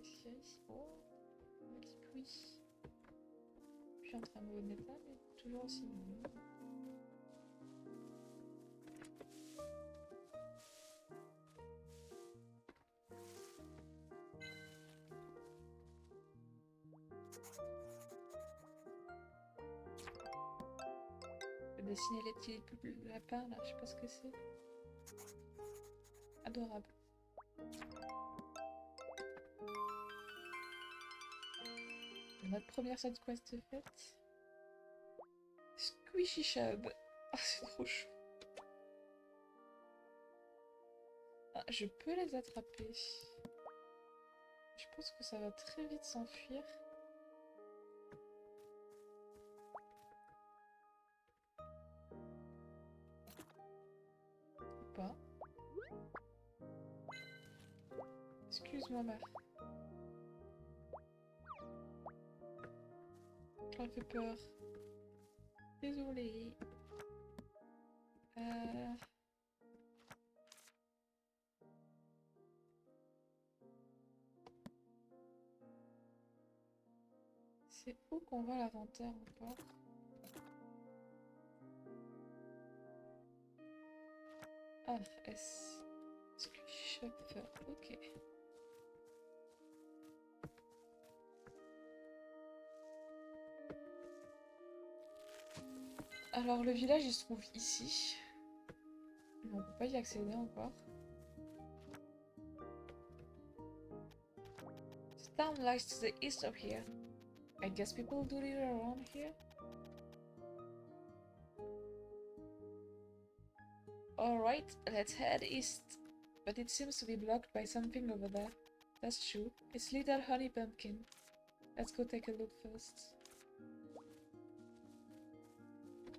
Sethyae. Oh, on dit que oui. Je suis en train de mauvais état, mais toujours aussi mignon. Je vais dessiner les petits lapins là, je sais pas ce que c'est. Adorable. Notre première side quest faite. Squishy Shub. Ah, c'est trop chou. Ah, je peux les attraper. Je pense que ça va très vite s'enfuir. Ou pas. Excuse-moi, mère. Ça me fait peur. Désolée. C'est où qu'on voit l'inventaire encore? Ah, S. Shopper, ok. Alors le village il se trouve ici. Mais on peut pas y accéder encore. The town lies to the east of here. I guess people do live around here. Alright, let's head east. But it seems to be blocked by something over there. That's true. It's little honey pumpkin. Let's go take a look first.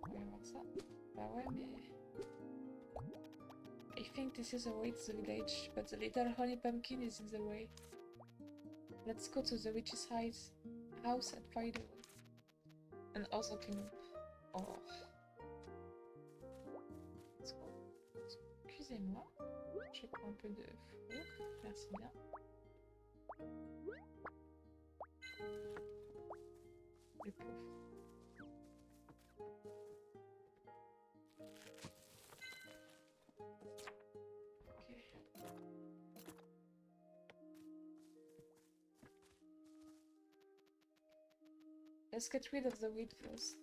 On va voir ça. Bah ouais, mais... I think this is a way to the village, but the little honey pumpkin is in the way. Let's go to the witch's house and find her. And also clean up. Oh. Let's go. Excusez-moi. Je prends un peu de four. Merci bien. Le pauvre. Let's get rid of the weed first.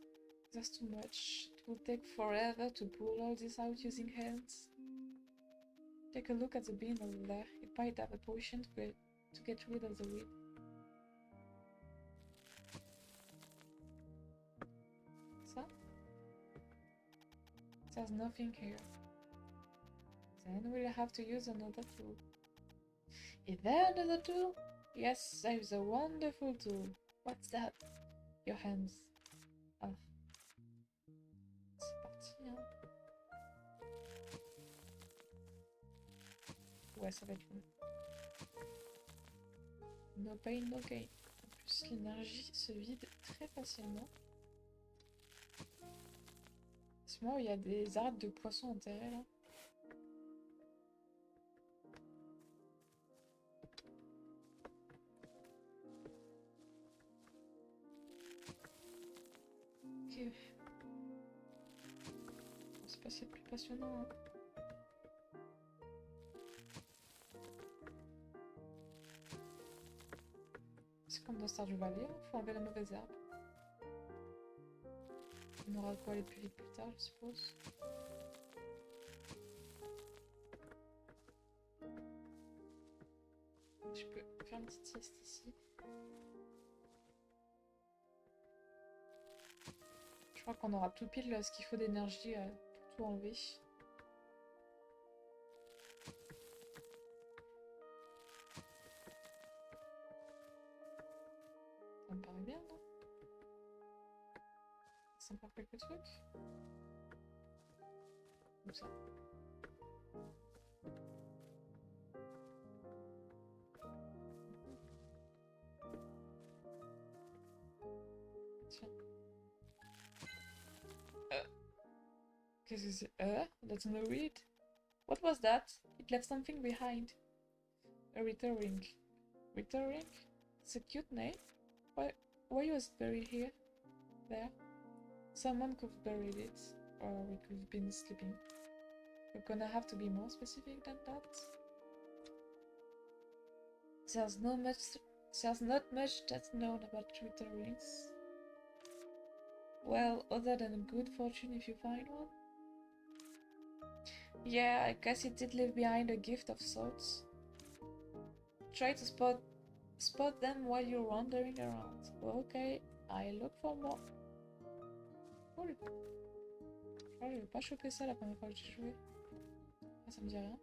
That's too much. It will take forever to pull all this out using hands. Take a look at the bin over there. It might have a potion to get rid of the weed. Ça? There's nothing here. Then we'll have to use another tool. Is there another tool? Yes, there's a wonderful tool. What's that? Your hands. Ah. C'est parti, hein. Ouais, ça va être bon. No pain, no gain. En plus, l'énergie se vide très facilement. C'est moi où il y a des arêtes de poissons enterrées là. Ok. C'est pas si plus passionnant. Hein. C'est comme dans Stardew Valley, hein. Faut enlever la mauvaise herbe. On aura quoi aller plus vite plus tard, je suppose. Je peux faire une petite sieste ici. Je crois qu'on aura tout pile ce qu'il faut d'énergie pour tout enlever. me paraît bien, non? Ça me faire quelques trucs. Comme ça. Tiens. Qu'est-ce que c'est? That's no read. What was that? It left something behind. A Ritter ring. Ritter ring? It's a cute name. Why was it buried here? There? Someone could have buried it. Or we could have been sleeping. We're gonna have to be more specific than that. There's not much that's known about Ritter rings. Well, other than good fortune if you find one. Yeah, I guess it did leave behind a gift of sorts. Try to spot them while you're wandering around. Okay, I look for more. Cool. Je crois que j'avais pas chopé ça la première fois que j'ai joué. Ah, ça me dit rien.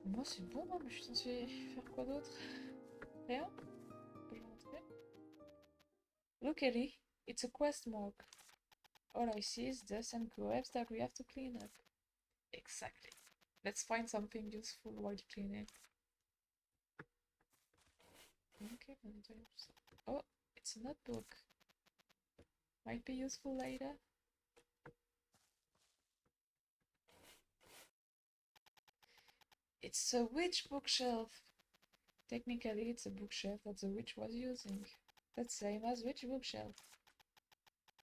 Pour moi c'est bon, hein, mais je suis censée faire quoi d'autre? Rien? Je vais rentrer. Look, Ellie, it's a quest mark. All I see is dust and grubs that we have to clean up. Exactly. Let's find something useful while cleaning. Okay, oh, it's a notebook. Might be useful later. It's a witch bookshelf. Technically, it's a bookshelf that the witch was using. That's same as witch bookshelf.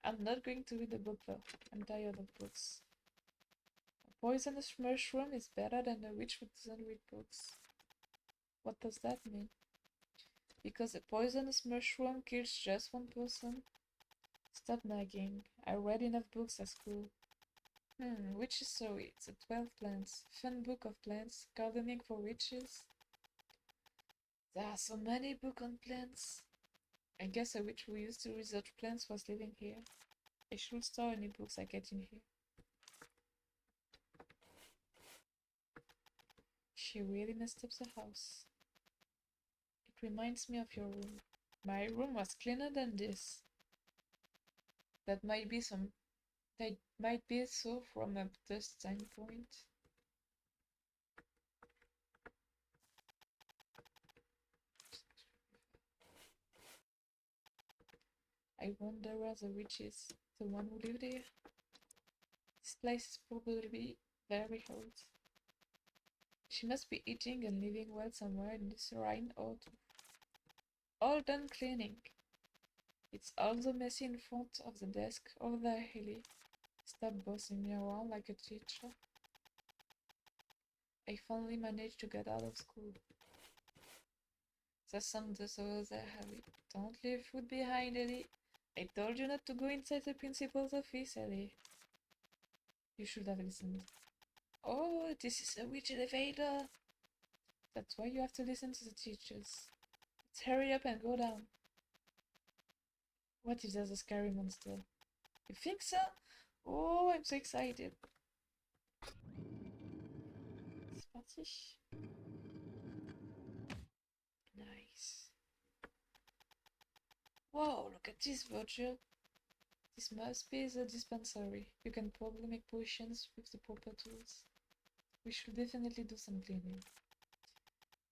I'm not going to read the book though. I'm tired of books. A poisonous mushroom is better than a witch who doesn't read books. What does that mean? Because a poisonous mushroom kills just one person? Stop nagging. I read enough books at school. Witch is so it's a 12 plants. Fun book of plants. Gardening for witches. There are so many books on plants. I guess a witch who used to research plants was living here. I should store any books I get in here. She really messed up the house. It reminds me of your room. My room was cleaner than this. That might be so from a dust standpoint. I wonder where the witch is. The one who lived here? This place is probably very old. She must be eating and living well somewhere in this Rhine or all done cleaning. It's also messy in front of the desk. Over there, Haley. Stop bossing me around like a teacher. I finally managed to get out of school. There's some dust over there, Haley. Don't leave food behind, Ellie. I told you not to go inside the principal's office, Ellie. You should have listened. Oh, this is a witch elevator. That's why you have to listen to the teachers. Let's hurry up and go down. What if there's a scary monster? You think so? Oh, I'm so excited. C'est parti. Nice. Whoa, look at this, Virgil. This must be the dispensary. You can probably make potions with the proper tools. We should definitely do some cleaning.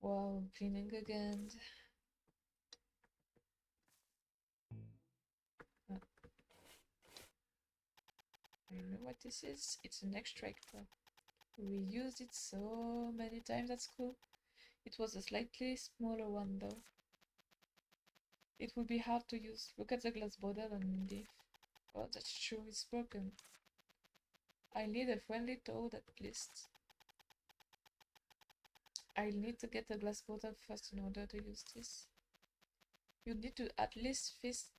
Wow, cleaning again. I know what this is. It's an extractor. We used it so many times at school. It was a slightly smaller one though. It would be hard to use. Look at the glass bottle on Reddif. Oh, that's true, it's broken. I need a friendly toad at least. I'll need to get a glass bottle first in order to use this. You need to at least fix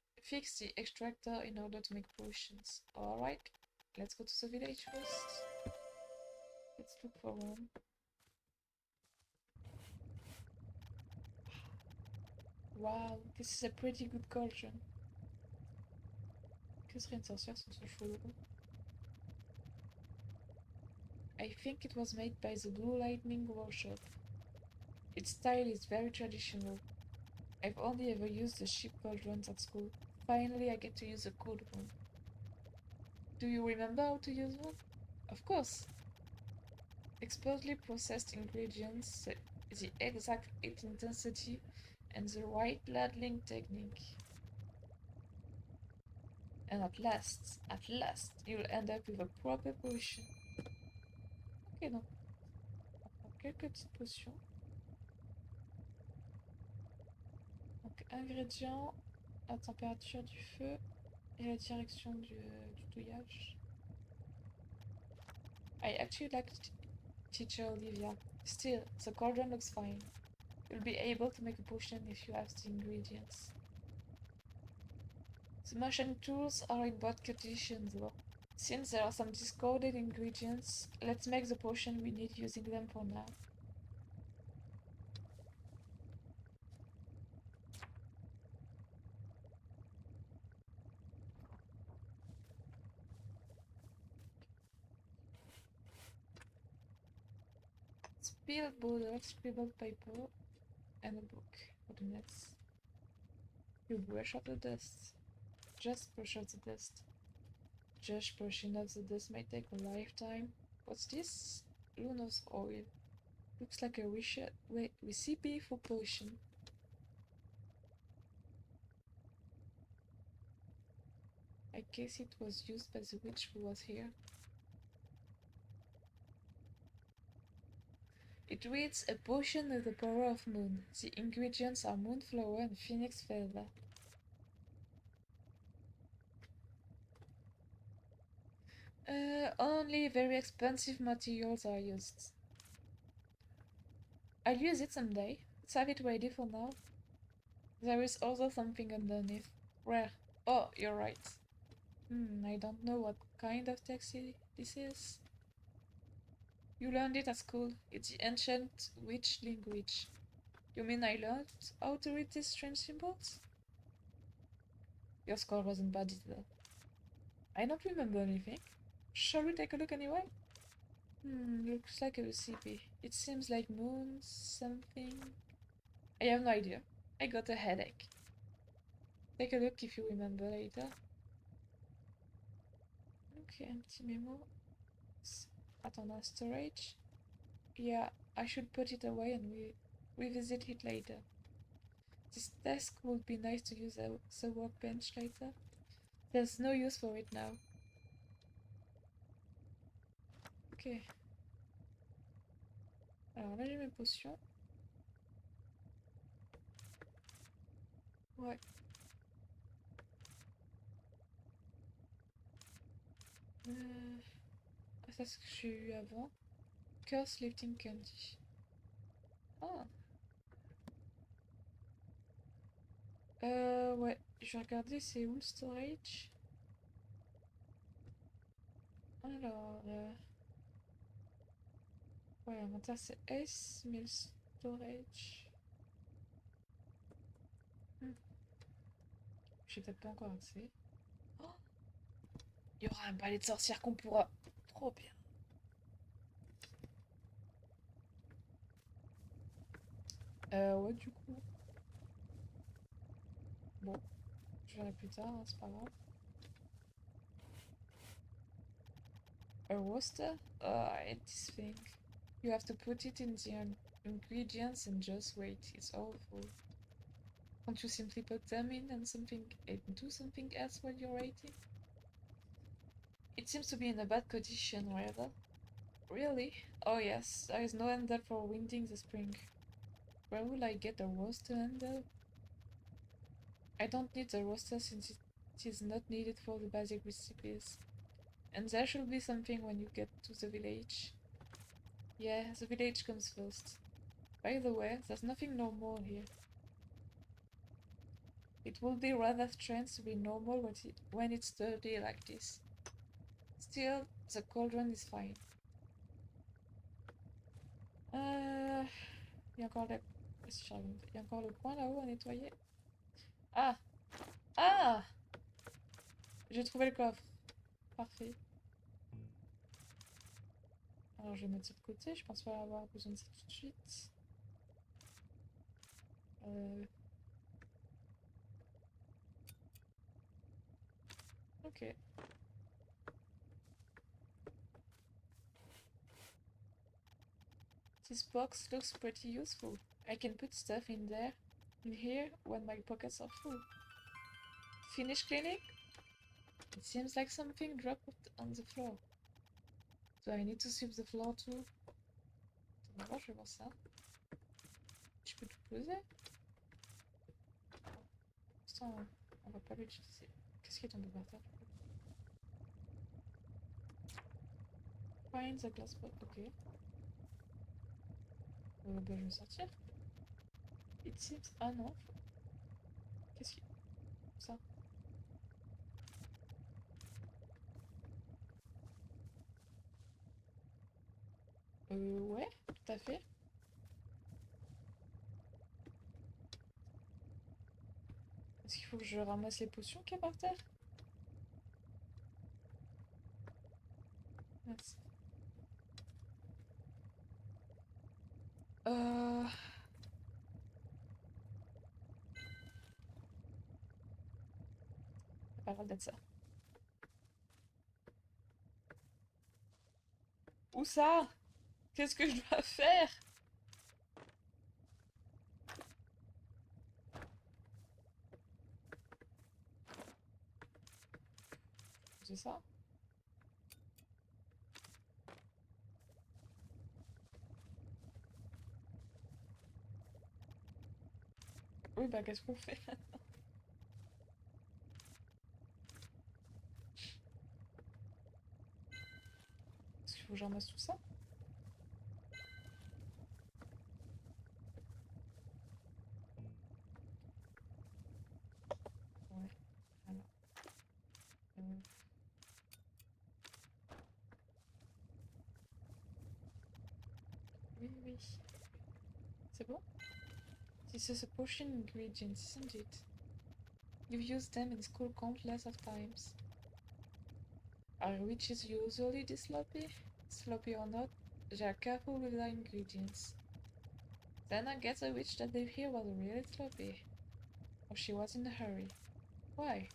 the extractor in order to make potions. Alright, let's go to the village first. Let's look for one. Wow, this is a pretty good cauldron. Que serait une sorcière sans son cheveu? I think it was made by the Blue Lightning workshop. Its style is very traditional. I've only ever used the ship cauldrons at school. Finally, I get to use a cool one. Do you remember how to use one? Of course. Expertly processed ingredients, the exact heat intensity, and the right ladling technique. And at last, you'll end up with a proper potion. Ok, donc, on prend quelques petites potions. Donc, ingrédients, la température du feu et la direction du douillage. I actually like teacher Olivia. Still, the cauldron looks fine. You'll be able to make a potion if you have the ingredients. The machine tools are in bad condition though. Since there are some discarded ingredients, let's make the potion we need using them for now. Spilled butter, scribbled paper, and a book for the nets. You brush off the dust. Just brush off the dust. Just brushing off the dust might take a lifetime. What's this? Luna's oil. Looks like a recipe for potion. I guess it was used by the witch who was here. It reads a potion with the power of moon. The ingredients are moonflower and phoenix feather. Only very expensive materials are used. I'll use it someday. Let's have it ready for now. There is also something underneath. Where? Oh, you're right. I don't know what kind of text this is. You learned it at school. It's the ancient witch language. You mean I learned how to read these strange symbols? Your score wasn't bad either. I don't remember anything. Shall we take a look anyway? Looks like a recipe. It seems like moon something. I have no idea. I got a headache. Take a look if you remember later. Okay, empty memo. Attendant storage. Yeah, I should put it away and revisit it later. This desk would be nice to use as a workbench later. There's no use for it now. Ok. Alors là j'ai mes potions. Ouais. Ah, ça c'est ce que j'ai eu avant. Curse Lifting Candy. Ah. Ouais. Je vais regarder c'est où le storage. Alors. Ouais, l'inventaire c'est S, mais le storage. J'ai peut-être pas encore accès. Oh, il y aura un balai de sorcière qu'on pourra. Trop bien. Ouais, du coup. Bon, je verrai plus tard, hein, c'est pas grave. A roaster? Oh, I hate this thing. You have to put it in the ingredients and just wait. It's awful. Can't you simply put them in and do something else while you're waiting? It seems to be in a bad condition, rather. Really? Oh yes, there is no handle for winding the spring. Where will I get a roaster handle? I don't need the roaster since it is not needed for the basic recipes. And there should be something when you get to the village. Yeah, the village comes first. By the way, there's nothing normal here. It would be rather strange to be normal when it's dirty like this. Still, the cauldron is fine. Il y a encore il y a encore le coin là-haut à nettoyer. Ah! Ah! J'ai trouvé le coffre. Parfait. Alors je vais mettre ça de côté, je pense pas avoir besoin de ça tout de suite. Ok. This box looks pretty useful. I can put stuff in here, when my pockets are full. Finish cleaning? It seems like something dropped on the floor. Do I need to sweep the floor too? Attends, je vais voir ça. Je peux tout poser? Pour l'instant, on va pas l'utiliser. Qu'est-ce qui est tombé par terre? Find the glass pot. Ok. Bah, je vais sortir. It seems... Ah non. Qu'est-ce qui... Ça. Ouais, tout à fait. Est-ce qu'il faut que je ramasse les potions qu'il y a par terre? Merci. Euh... Ça a pas l'air d'être ça. Où ça? Qu'est-ce que je dois faire? C'est ça? Oui, bah qu'est-ce qu'on fait? Est-ce qu'il faut que je ramasse tout ça? Ouais, alors. euh, Oui, oui. C'est bon? This is a potion ingredient, isn't it? You've used them in school countless of times. Are witches usually this sloppy? Sloppy or not, they are careful with their ingredients. Then I guess the witch that lived here was really sloppy. Or she was in a hurry. Why?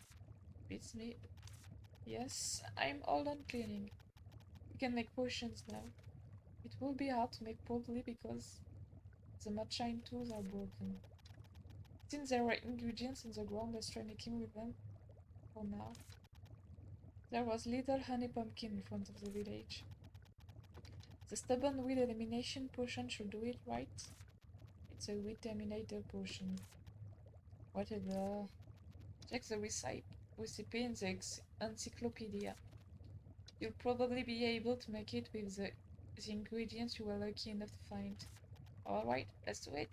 Beats me. Yes, I'm all done cleaning. We can make potions now. It will be hard to make properly because the matchine tools are broken. Since there were ingredients in the ground, let's try making with them for now. There was little honey pumpkin in front of the village. The stubborn weed elimination potion should do it, right? It's a weed terminator potion. Whatever. Check the recipe in the encyclopedia. You'll probably be able to make it with the ingredients you were lucky enough to find. Alright, let's do it.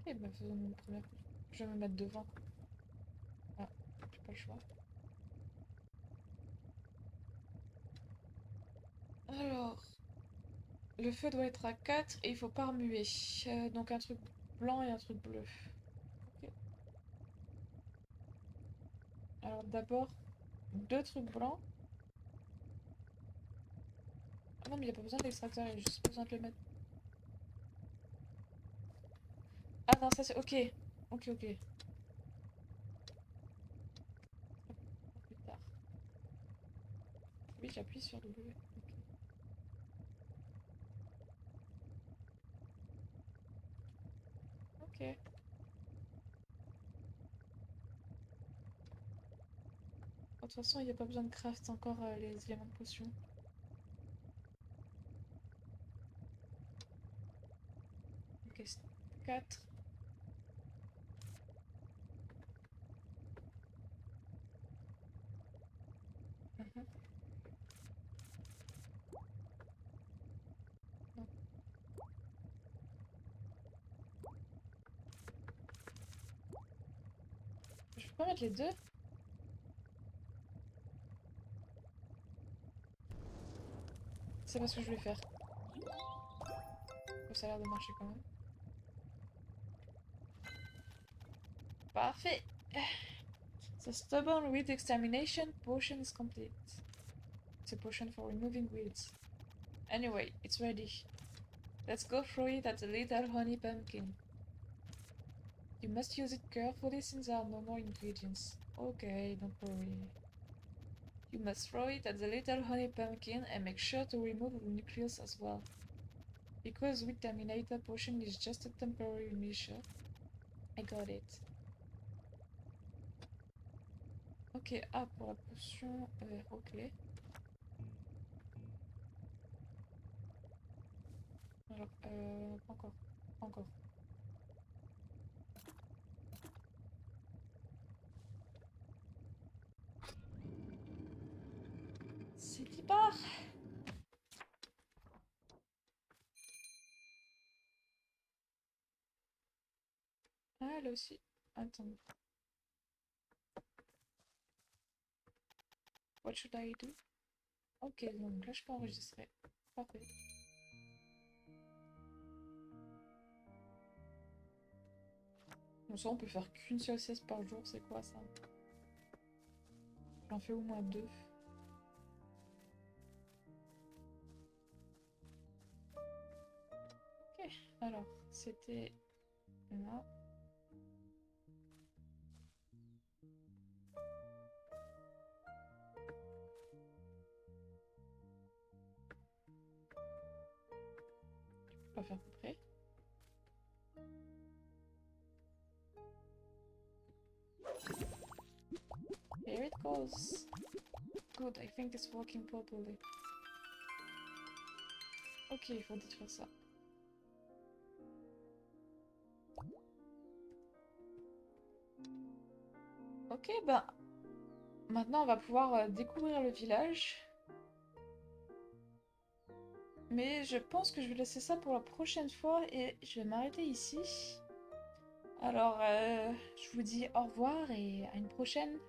Ok, bah faisons une première couche. Je vais me mettre devant. Ah, j'ai pas le choix. Alors, le feu doit être à 4 et il faut pas remuer. Donc un truc blanc et un truc bleu. Ok. Alors d'abord, deux trucs blancs. Ah non, mais il n'y a pas besoin de l'extracteur, il y a juste besoin de le mettre. Ah non, ça c'est... Ok. Ok, ok. Pour plus tard. Oui, j'appuie sur W. Ok. Ok. De toute façon, il n'y a pas besoin de craft encore les éléments de potion. Ok, 4. Non. Je peux pas mettre les deux? C'est pas ce que je voulais faire. Oh, ça a l'air de marcher quand même. Parfait! The stubborn weed extermination potion is complete. It's a potion for removing weeds. Anyway, it's ready. Let's go throw it at the little honey pumpkin. You must use it carefully since there are no more ingredients. Okay, don't worry. You must throw it at the little honey pumpkin and make sure to remove the nucleus as well. Because with Terminator potion is just a temporary measure. I got it. Ok, ah pour la potion, ok. Alors, pas encore, pas encore. C'est qui part? Ah, là aussi. Attends. What should I do? Ok, donc là je peux enregistrer. Parfait. Bon, ça on peut faire qu'une seule sieste par jour, c'est quoi ça? J'en fais au moins 2. Ok, alors c'était là. On va faire à peu près. Here it goes. Good, I think it's working properly. Ok, il faut détruire ça. Ok, bah maintenant on va pouvoir découvrir le village. Mais je pense que je vais laisser ça pour la prochaine fois et je vais m'arrêter ici. Alors, je vous dis au revoir et à une prochaine.